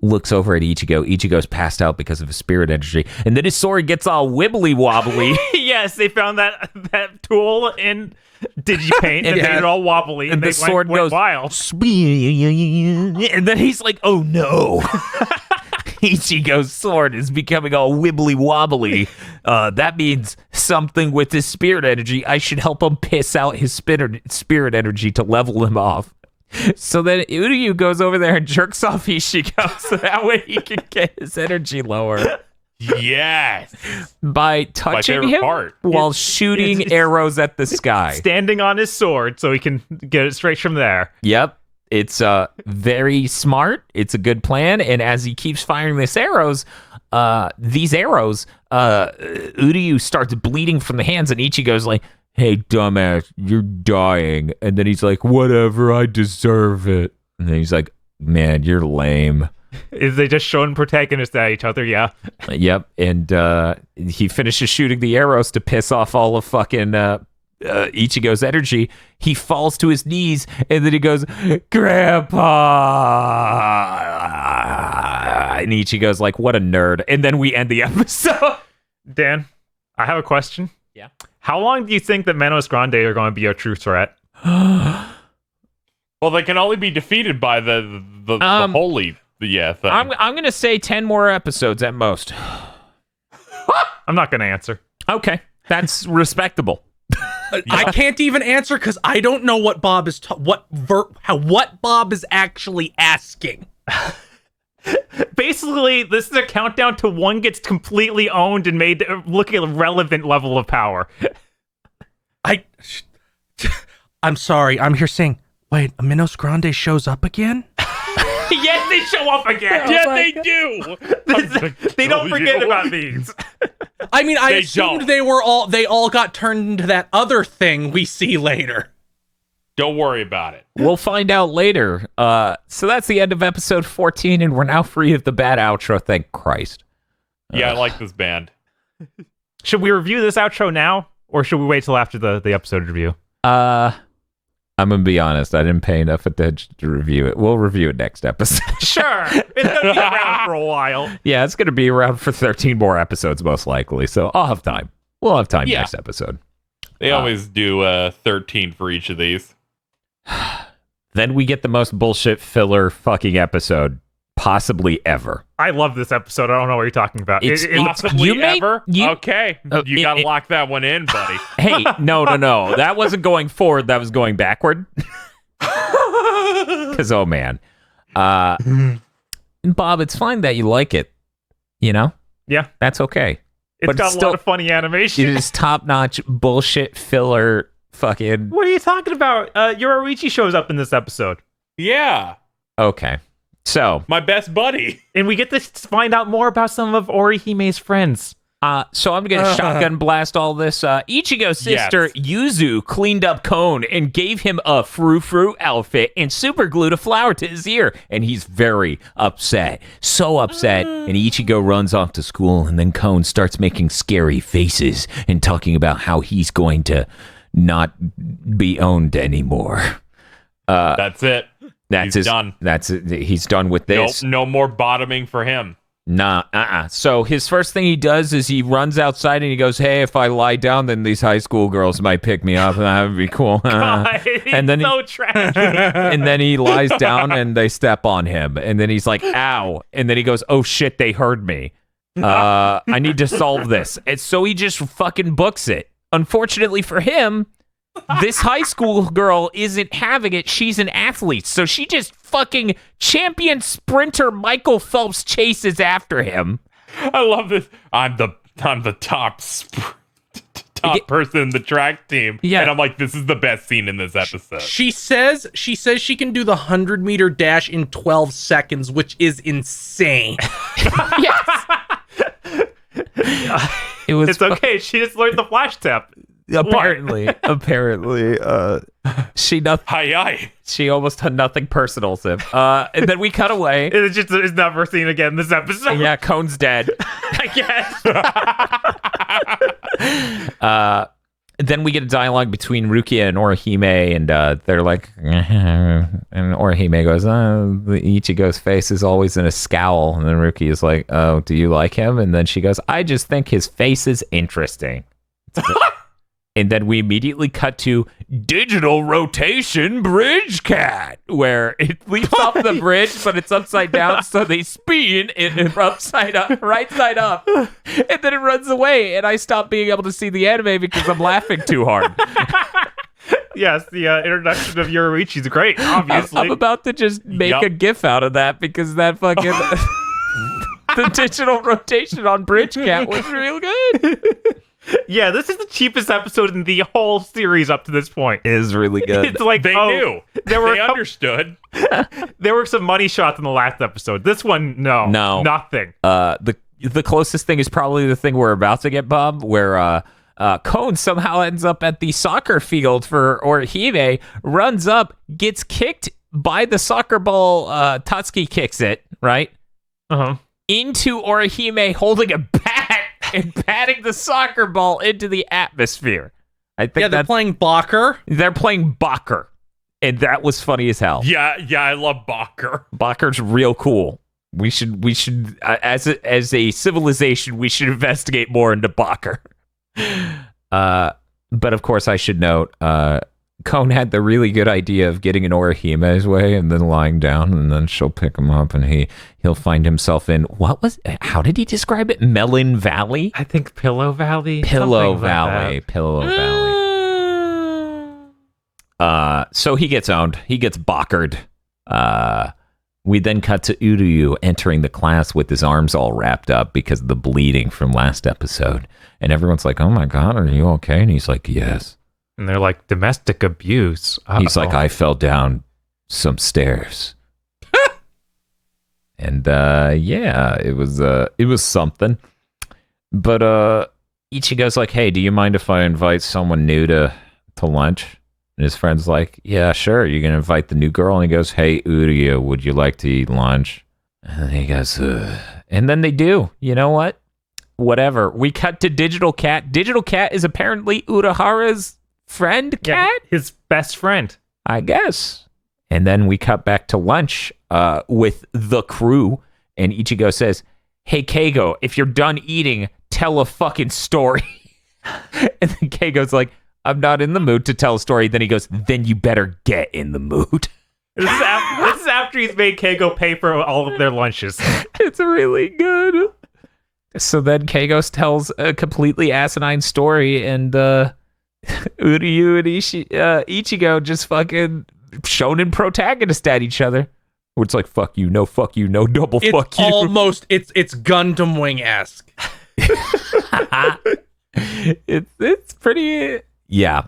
looks over at Ichigo. Ichigo's passed out because of his spirit energy, and then his sword gets all wibbly wobbly. Yes, they found that tool in DigiPaint and made it all wobbly, and the they sword went goes wild. And then he's like, oh no. Ichigo's sword is becoming all wibbly wobbly. That means something with his spirit energy. I should help him piss out his spirit energy to level him off. So then Uryu goes over there and jerks off Ichigo so that way he can get his energy lower. Yes. By touching favorite him part. while shooting arrows at the sky. Standing on his sword so he can get it straight from there. Yep. It's very smart. It's a good plan. And as he keeps firing these arrows, Uryu starts bleeding from the hands, and Ichigo's like, hey, dumbass, you're dying. And then he's like, whatever, I deserve it. And then he's like, man, you're lame. Is they just showing protagonists at each other? Yeah. Yep. And he finishes shooting the arrows to piss off all of fucking Ichigo's energy. He falls to his knees, and then he goes, Grandpa. And Ichigo's like, what a nerd. And then we end the episode. Dan, I have a question. Yeah. How long do you think that Manos Grande are going to be a true threat? Well, they can only be defeated by the holy thing. I'm going to say 10 more episodes at most. I'm not going to answer. Okay. That's respectable. I can't even answer because I don't know what Bob is what Bob is actually asking. Basically, this is a countdown to one gets completely owned and made to look at a relevant level of power. I'm sorry, I'm here saying, wait, Minos Grande shows up again? Yes, they show up again. Yeah, they do. They don't forget about these. I mean, I They assumed don't. they all got turned into that other thing we see later. Don't worry about it. We'll find out later. So that's the end of episode 14, and we're now free of the bad outro. Thank Christ. Yeah, I like this band. Should we review this outro now, or should we wait till after the episode review? I'm gonna be honest. I didn't pay enough attention to review it. We'll review it next episode. Sure. It's going to be around for a while. Yeah, it's gonna be around for 13 more episodes, most likely. So I'll have time. We'll have time Yeah. next episode. They always do 13 for each of these. Then we get the most bullshit filler fucking episode possibly ever. I love this episode. I don't know what you're talking about. It's- Possibly you may- ever? you- Okay. You got to lock that one in, buddy. Hey, no. That wasn't going forward. That was going backward. Because, oh, man. Bob, it's fine that you like it. You know? Yeah. That's okay. It's But got it's a still- lot of funny animation. It is top-notch bullshit filler fucking... What are you talking about? Yoruichi shows up in this episode, Yeah. Okay. So, My best buddy. and we get to find out more about some of Orihime's friends. so I'm gonna shotgun blast all this. Ichigo's sister Yuzu cleaned up Kon and gave him a frou-frou outfit and super glued a flower to his ear, and he's very upset, so upset. And Ichigo runs off to school, and then Kon starts making scary faces and talking about how he's going to not be owned anymore. That's it. He's done. That's it. He's done with this. No more bottoming for him. Nah, So his first thing he does is he runs outside and he goes, "Hey, if I lie down, then these high school girls might pick me up, and that would be cool." And then so tragic. and then he lies down and they step on him, and then he's like, "Ow!" And then he goes, "Oh shit, they heard me. I need to solve this." And so he just fucking books it. Unfortunately for him, this high school girl isn't having it. She's an athlete, so she just fucking champion sprinter Michael Phelps chases after him. I love this. I'm the top person in the track team. Yeah. And I'm like, this is the best scene in this episode. She says she can do the 100-meter dash in 12 seconds, which is insane. Yes. It was It's okay. She just learned the flash tap. apparently she almost had nothing personal, Sim. And then we cut away. It's just it's never seen again this episode. Yeah, Kon's dead. I guess. Then we get a dialogue between Rukia and Orihime, and they're like, and Orihime goes, the Ichigo's face is always in a scowl. And then Rukia is like, "Oh, do you like him?" And then she goes, "I just think his face is interesting." And then we immediately cut to Digital Rotation Bridge Cat, where it leaps off the bridge, but it's upside down, so they spin it upside up, right side up, and then it runs away, and I stopped being able to see the anime because I'm laughing too hard. Yes, the introduction of Yoruichi is great, obviously. I'm about to just make Yup. a GIF out of that because that fucking... the digital rotation on Bridge Cat was real good. Yeah, this is the cheapest episode in the whole series up to this point. It is really good. It's like, They knew. There were They understood. there were some money shots in the last episode. This one, no, nothing. The closest thing is probably the thing we're about to get, Bob, where Kon somehow ends up at the soccer field for Orihime, runs up, gets kicked by the soccer ball. Tatsuki kicks it, right? Into Orihime holding a bat and patting the soccer ball into the atmosphere. I think They're playing Bakker. they're playing Bakker. And that was funny as hell. Yeah, I love Bakker. Bakker's real cool. We should as a civilization, we should investigate more into Bakker. But of course, I should note, Kon had the really good idea of getting in Orihime's way and then lying down, and then she'll pick him up, and he'll find himself in how did he describe it? Melon Valley? I think Pillow Valley. Pillow something like Valley. that. Pillow Valley. So he gets owned. He gets Bakkered. We then cut to Uryu entering the class with his arms all wrapped up because of the bleeding from last episode. And everyone's like, "Oh my God, are you okay?" And he's like, "Yes." And they're like, domestic abuse. He's like, I fell down some stairs. And yeah, it was something. But Ichigo's like, hey, do you mind if I invite someone new to lunch? And his friend's like, yeah, sure. You're going to invite the new girl? And he goes, hey, Uryu, would you like to eat lunch? And he goes, and then they do. You know what? Whatever. We cut to Digital Cat. Digital Cat is apparently Urahara's friend cat? Yeah, his best friend. I guess. And then we cut back to lunch with the crew. And Ichigo says, hey, Keigo, if you're done eating, tell a fucking story. And then Keigo's like, I'm not in the mood to tell a story. Then he goes, then you better get in the mood. This is after he's made Keigo pay for all of their lunches. It's really good. So then Keigo tells a completely asinine story, and Uryu and Ichigo just fucking shonen protagonist at each other. Where it's like, fuck you, no, fuck you, no, double fuck you. It's Gundam Wing-esque. It's pretty... Yeah.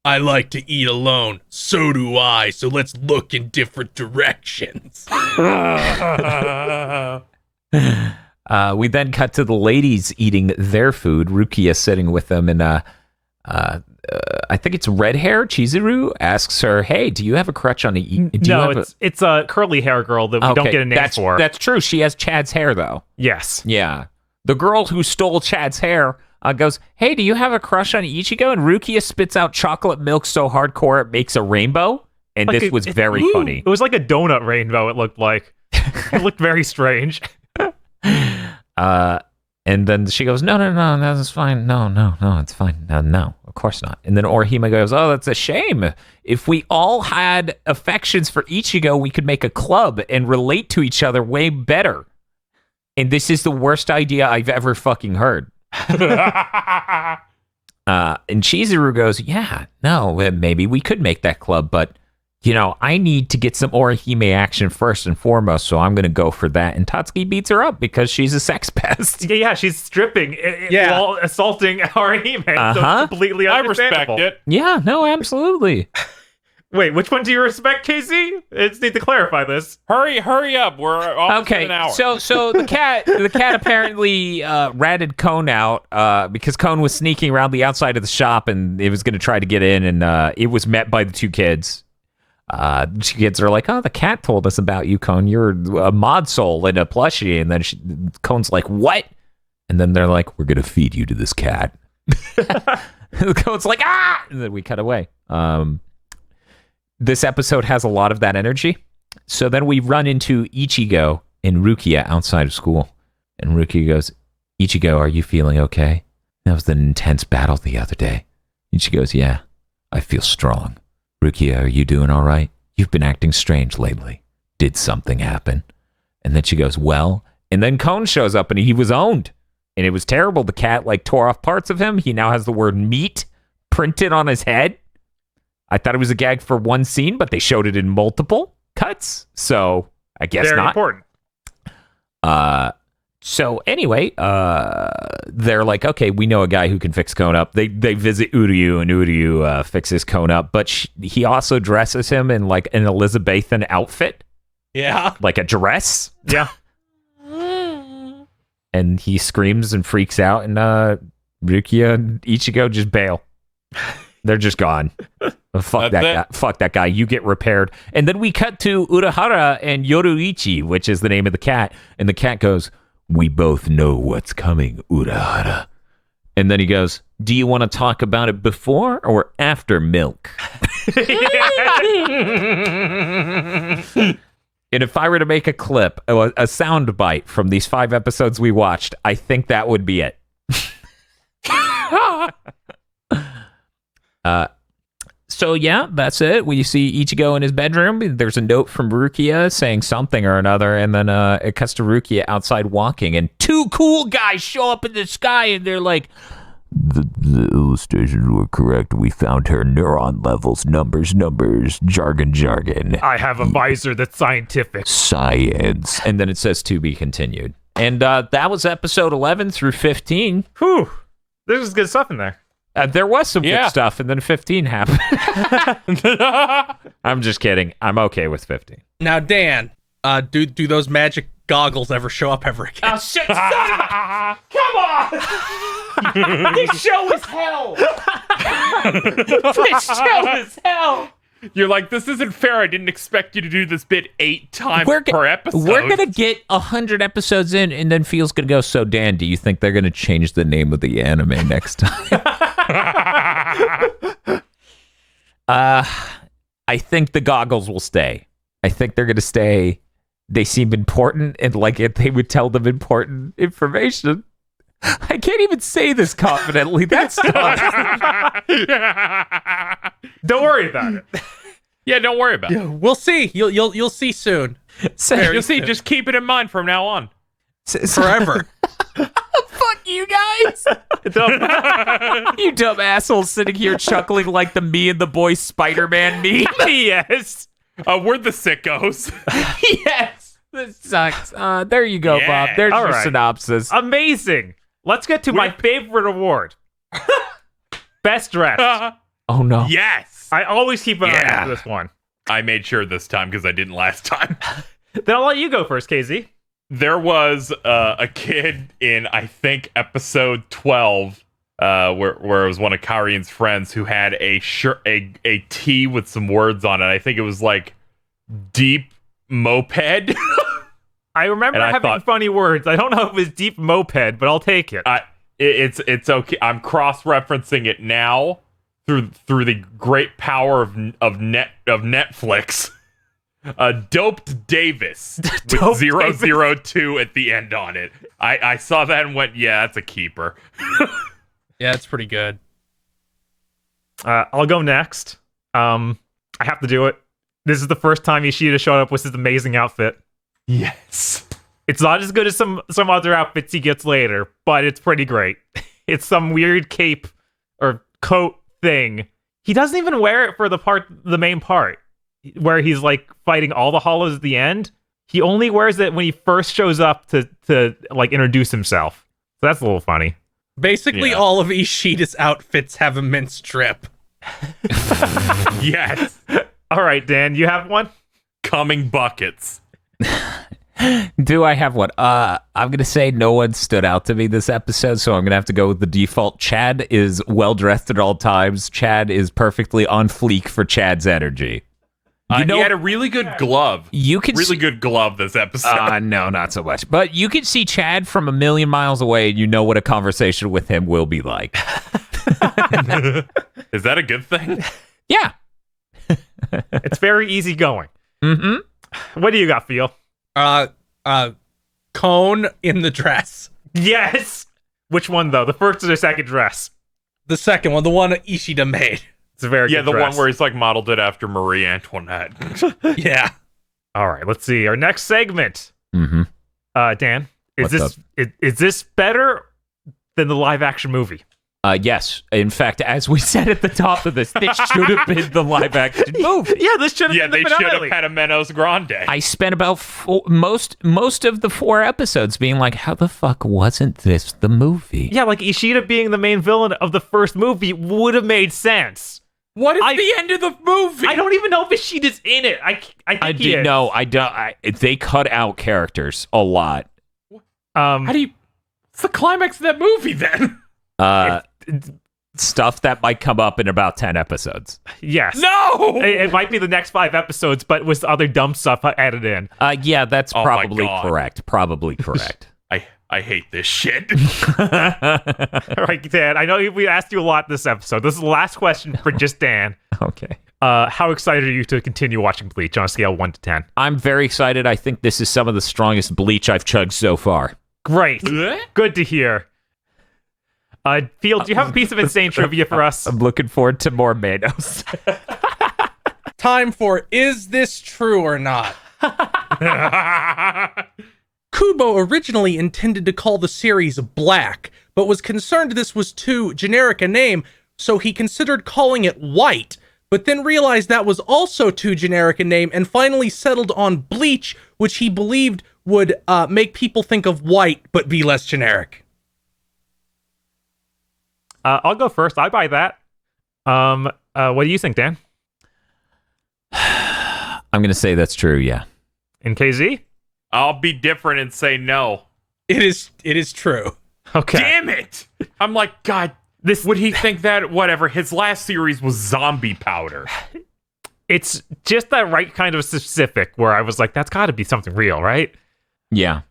I like to eat alone. So do I. So let's look in different directions. We then cut to the ladies eating their food. Rukia sitting with them, and I think it's red hair. Chizuru asks her, "Hey, do you have a crush on it's a curly hair girl that we don't get a name for." That's true. She has Chad's hair, though. Yes. Yeah. The girl who stole Chad's hair goes, hey, do you have a crush on Ichigo? And Rukia spits out chocolate milk so hardcore it makes a rainbow. And this was very funny. It was like a donut rainbow, it looked like. It looked very strange. And then she goes, no, that's fine. No, it's fine. No, of course not. And then Orihime goes, oh, that's a shame. If we all had affections for Ichigo, we could make a club and relate to each other way better. And this is the worst idea I've ever fucking heard. And Chizuru goes, yeah, no, maybe we could make that club, but I need to get some Orihime action first and foremost, so I'm going to go for that. And Tatsuki beats her up because she's a sex pest. Yeah, she's stripping while assaulting Orihime. So completely understandable. I respect it. Yeah, no, absolutely. Wait, which one do you respect, Casey? I just need to clarify this. Hurry up. We're almost in an hour. So the cat apparently ratted Cone out because Cone was sneaking around the outside of the shop and it was going to try to get in, and it was met by the two kids. The two kids are like, oh, the cat told us about you, Cone. You're a mod soul and a plushie. And then Cone's like, what? And then they're like, we're going to feed you to this cat. Cone's like, ah! And then we cut away. This episode has a lot of that energy. So then we run into Ichigo and Rukia outside of school. And Rukia goes, Ichigo, are you feeling okay? That was an intense battle the other day. Ichigo goes, yeah, I feel strong. Rukia, are you doing all right? You've been acting strange lately. Did something happen? And then she goes, well, and then Cone shows up and he was owned. And it was terrible. The cat tore off parts of him. He now has the word meat printed on his head. I thought it was a gag for one scene, but they showed it in multiple cuts. So I guess very not. Important. So anyway, they're like, okay, we know a guy who can fix Cone up. They visit Uryu, and Uryu fixes Cone up, but he also dresses him in an Elizabethan outfit. Yeah. Like a dress. Yeah. And he screams and freaks out, and Rukia and Ichigo just bail. They're just gone. Fuck that guy. Fuck that guy. You get repaired. And then we cut to Urahara and Yoruichi, which is the name of the cat. And the cat goes, we both know what's coming, Urahara. And then he goes, do you want to talk about it before or after milk? And if I were to make a clip, a sound bite from these 5 episodes we watched, I think that would be it. So yeah, that's it. We see Ichigo in his bedroom. There's a note from Rukia saying something or another, and then it cuts to Rukia outside walking, and 2 cool guys show up in the sky, and they're like, the illustrations were correct. We found her neuron levels, numbers, jargon. I have a visor that's scientific. Science. And then it says to be continued. And that was episode 11 through 15. Whew. There's good stuff in there. There was some Yeah. good stuff, and then 15 happened. I'm just kidding. I'm okay with 15. Now, Dan, do those magic goggles ever show up ever again? Oh shit! Come on! This show is hell. This show is hell. You're like, this isn't fair. I didn't expect you to do this bit 8 times per episode. We're going to get 100 episodes in, and then Feel's going to go, so Dan, do you think they're going to change the name of the anime next time? I think the goggles will stay. I think they're going to stay. They seem important, and like if they would tell them important information. I can't even say this confidently. That's tough. Don't worry about it. Yeah, don't worry about it. We'll see. You'll see soon. You'll see. Just keep it in mind from now on. Forever. Fuck you guys. You dumb assholes sitting here chuckling like the me and the boy Spider-Man meme. Yes. We're the sickos. Yes. This sucks. There you go, Yeah. Bob. There's All your right. synopsis. Amazing. Let's get to my favorite award. Best dressed. Oh, no. Yes. I always keep an eye Yeah. out for this one. I made sure this time because I didn't last time. Then I'll let you go first, KZ. There was a kid in, I think, episode 12, where it was one of Karian's friends who had a tee with some words on it. I think it was like deep moped. I remember And I having thought- funny words. I don't know if it was deep moped, but I'll take it. It's okay. I'm cross-referencing it now through the great power of Netflix. Doped Davis with Doped 002 at the end on it. I saw that and went, yeah, that's a keeper. Yeah, it's pretty good. I'll go next. I have to do it. This is the first time Ishida showed up with his amazing outfit. Yes. It's not as good as some other outfits he gets later, but it's pretty great. It's some weird cape or coat thing. He doesn't even wear it for the main part, where he's like fighting all the hollows at the end. He only wears it when he first shows up to like introduce himself. So that's a little funny. Basically, Yeah. all of Ishida's outfits have a mint strip. Yes. All right, Dan, you have one? Coming buckets. Do I have one? I'm going to say no one stood out to me this episode, so I'm going to have to go with the default. Chad is well-dressed at all times. Chad is perfectly on fleek for Chad's energy. He had a really good glove. You can Really good glove this episode. no, not so much. But you can see Chad from a million miles away, and you know what a conversation with him will be like. Is that a good thing? Yeah. It's very easy going. Mm-hmm. What do you got, Phil? Cone in the dress. Yes. Which one though? The first or the second dress? The second one, the one Ishida made. It's a very Yeah, good the dress. one where he's like modeled it after Marie Antoinette. Yeah. All right, let's see. Our next segment. Mm-hmm. Dan, is What's is this better than the live action movie? Yes. In fact, as we said at the top of this should have been the live-action movie. Yeah, this should have Yeah, been they the should have finale. had a Menos Grande. I spent about most of the 4 episodes being like, how the fuck wasn't this the movie? Yeah, like Ishida being the main villain of the first movie would have made sense. What is I- the end of the movie? I don't even know if Ishida's in it. I think I he did is. no, I don't. They cut out characters a lot. How do you... What's the climax of that movie, then? Stuff that might come up in about 10 episodes. Yes. No! It might be the next 5 episodes, but with other dumb stuff added in. Yeah, that's Oh my probably God. correct. Probably correct. I hate this shit. All right, Dan, I know we asked you a lot this episode. This is the last question for just Dan. Okay. How excited are you to continue watching Bleach on a scale of 1 to 10? I'm very excited. I think this is some of the strongest Bleach I've chugged so far. Great. Good to hear. Field, do you have a piece of insane trivia for us? I'm looking forward to more Manos. Time for Is This True or Not? Kubo originally intended to call the series Black, but was concerned this was too generic a name, so he considered calling it White, but then realized that was also too generic a name and finally settled on Bleach, which he believed would make people think of white but be less generic. I'll go first. I buy that. What do you think, Dan? I'm going to say that's true, yeah. In KZ? I'll be different and say no. It is true. Okay. Damn it! I'm like, God, would he think that? Whatever. His last series was zombie powder. It's just that right kind of specific where I was like, that's got to be something real, right? Yeah.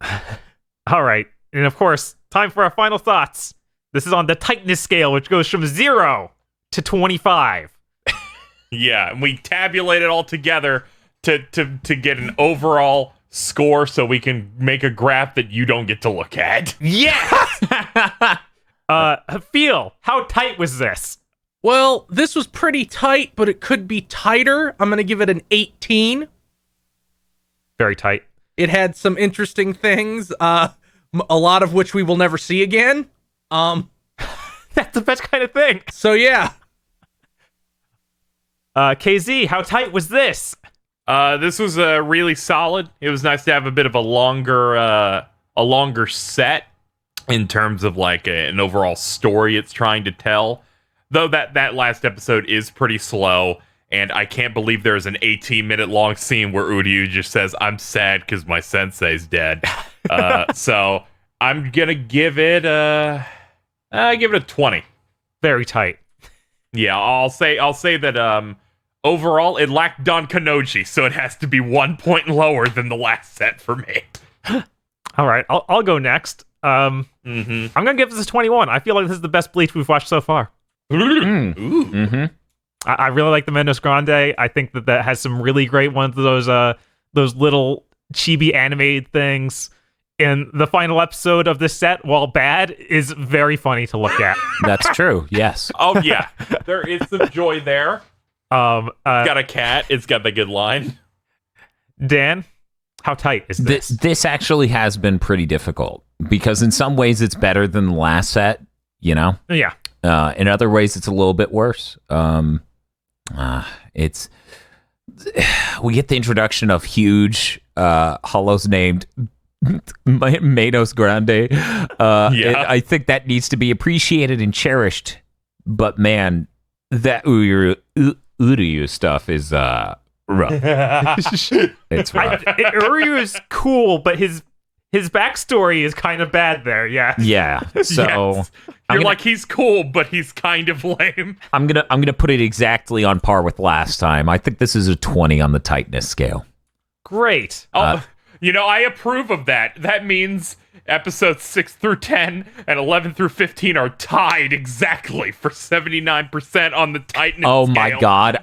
All right. And of course, time for our final thoughts. This is on the tightness scale, which goes from 0 to 25. Yeah, and we tabulate it all together to get an overall score so we can make a graph that you don't get to look at. Yes! Feel, how tight was this? Well, this was pretty tight, but it could be tighter. I'm going to give it an 18. Very tight. It had some interesting things, a lot of which we will never see again. That's the best kind of thing. So yeah. KZ, how tight was this? This was really solid. It was nice to have a bit of a longer set in terms of like an overall story it's trying to tell. Though that last episode is pretty slow, and I can't believe there's an 18-minute long scene where Uryu just says, "I'm sad because my sensei's dead." So I'm gonna give it a 20. Very tight. Yeah, I'll say that overall it lacked Don Kanoji, so it has to be 1 point lower than the last set for me. All right, I'll go next. I'm gonna give this a 21. I feel like this is the best Bleach we've watched so far. Ooh. I really like the Menos Grande. I think that has some really great ones. Those little chibi animated things. And the final episode of the set, while bad, is very funny to look at. That's true, yes. Oh yeah, there is some joy there. It's got a cat. It's got the good line. Dan, how tight is this? This actually has been pretty difficult because in some ways it's better than the last set, you know? Yeah. In other ways it's a little bit worse. It's we get the introduction of huge hollows named Menos Grande. I think that needs to be appreciated and cherished. But man, that Uryu stuff is rough. It's rough. Uryu is cool, but his backstory is kind of bad there. Yeah. Yeah. So Yes. You're like, he's cool, but he's kind of lame. I'm gonna put it exactly on par with last time. I think this is a 20 on the tightness scale. Great. I approve of that. That means episodes 6 through 10 and 11 through 15 are tied exactly for 79% on the tightness Oh scale. my god.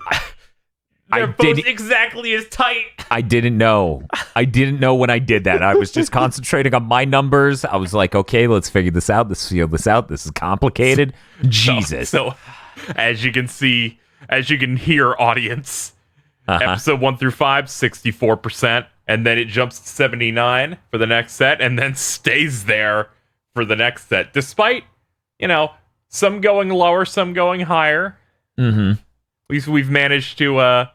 They're both exactly as tight. I didn't know. I didn't know when I did that. I was just concentrating on my numbers. I was like, okay, let's figure this out. Let's feel this out. This is complicated. Jesus. So as you can hear, audience, episode 1 through 5, 64%. And then it jumps to 79 for the next set and then stays there for the next set. Despite, some going lower, some going higher. Mm-hmm. We've managed to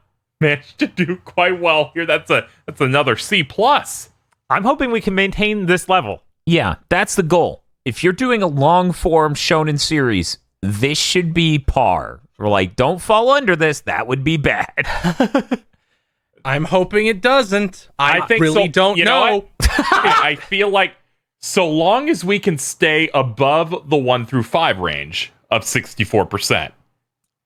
do quite well here. That's another C+. I'm hoping we can maintain this level. Yeah, that's the goal. If you're doing a long form shonen series, this should be par. We're like, don't fall under this. That would be bad. I'm hoping it doesn't. I think really so. don't know. I feel like so long as we can stay above the 1 through 5 range of 64%.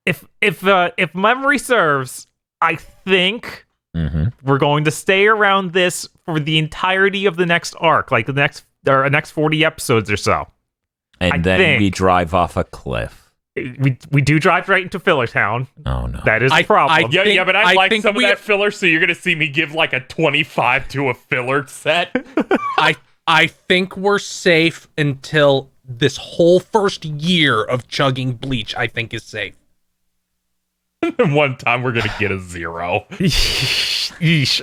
If memory serves, I think we're going to stay around this for the entirety of the next arc, like the next 40 episodes or so. And then we drive off a cliff. We do drive right into Filler Town. Oh no, that is the problem. But I like some of that filler, so you're gonna see me give like a 25 to a filler set. I think we're safe until this whole first year of Chugging Bleach. I think is safe. One time we're gonna get a 0. Yeesh.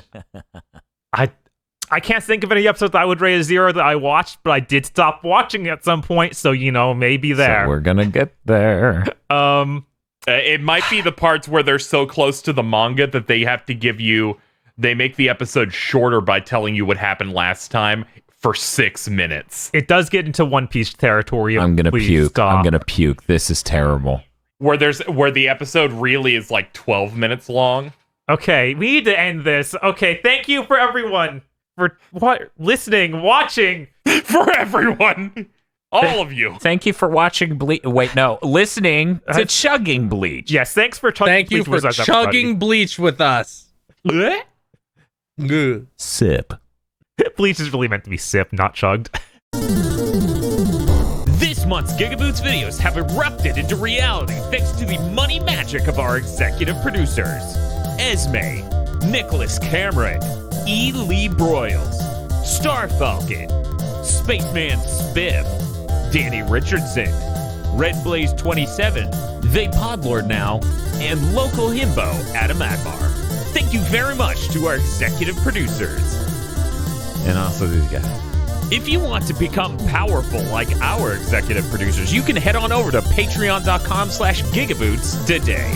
I can't think of any episodes that I would rate a 0 that I watched, but I did stop watching at some point, so maybe there. So we're gonna get there. It might be the parts where they're so close to the manga that they have to give you. They make the episode shorter by telling you what happened last time for 6 minutes. It does get into One Piece territory. I'm gonna Please puke. stop. I'm gonna puke. This is terrible. Where the episode really is like 12 minutes long. Okay, we need to end this. Okay, thank you for everyone for listening, watching. For everyone. All of you. Thank you for watching listening to Chugging Bleach. Yes, thanks for chugging Thank you Bleach for with us, chugging bleach with us. everybody. Sip. Bleach is really meant to be sipped, not chugged. This month's GigaBoots videos have erupted into reality thanks to the money magic of our executive producers. Esme, Nicholas Cameron, E. Lee Broyles, Star Falcon, Spaceman Spiff, Danny Richardson, Red Blaze 27, They Podlord Now, and local himbo Adam Akbar. Thank you very much to our executive producers. And also these guys. If you want to become powerful like our executive producers, you can head on over to patreon.com/gigaboots today.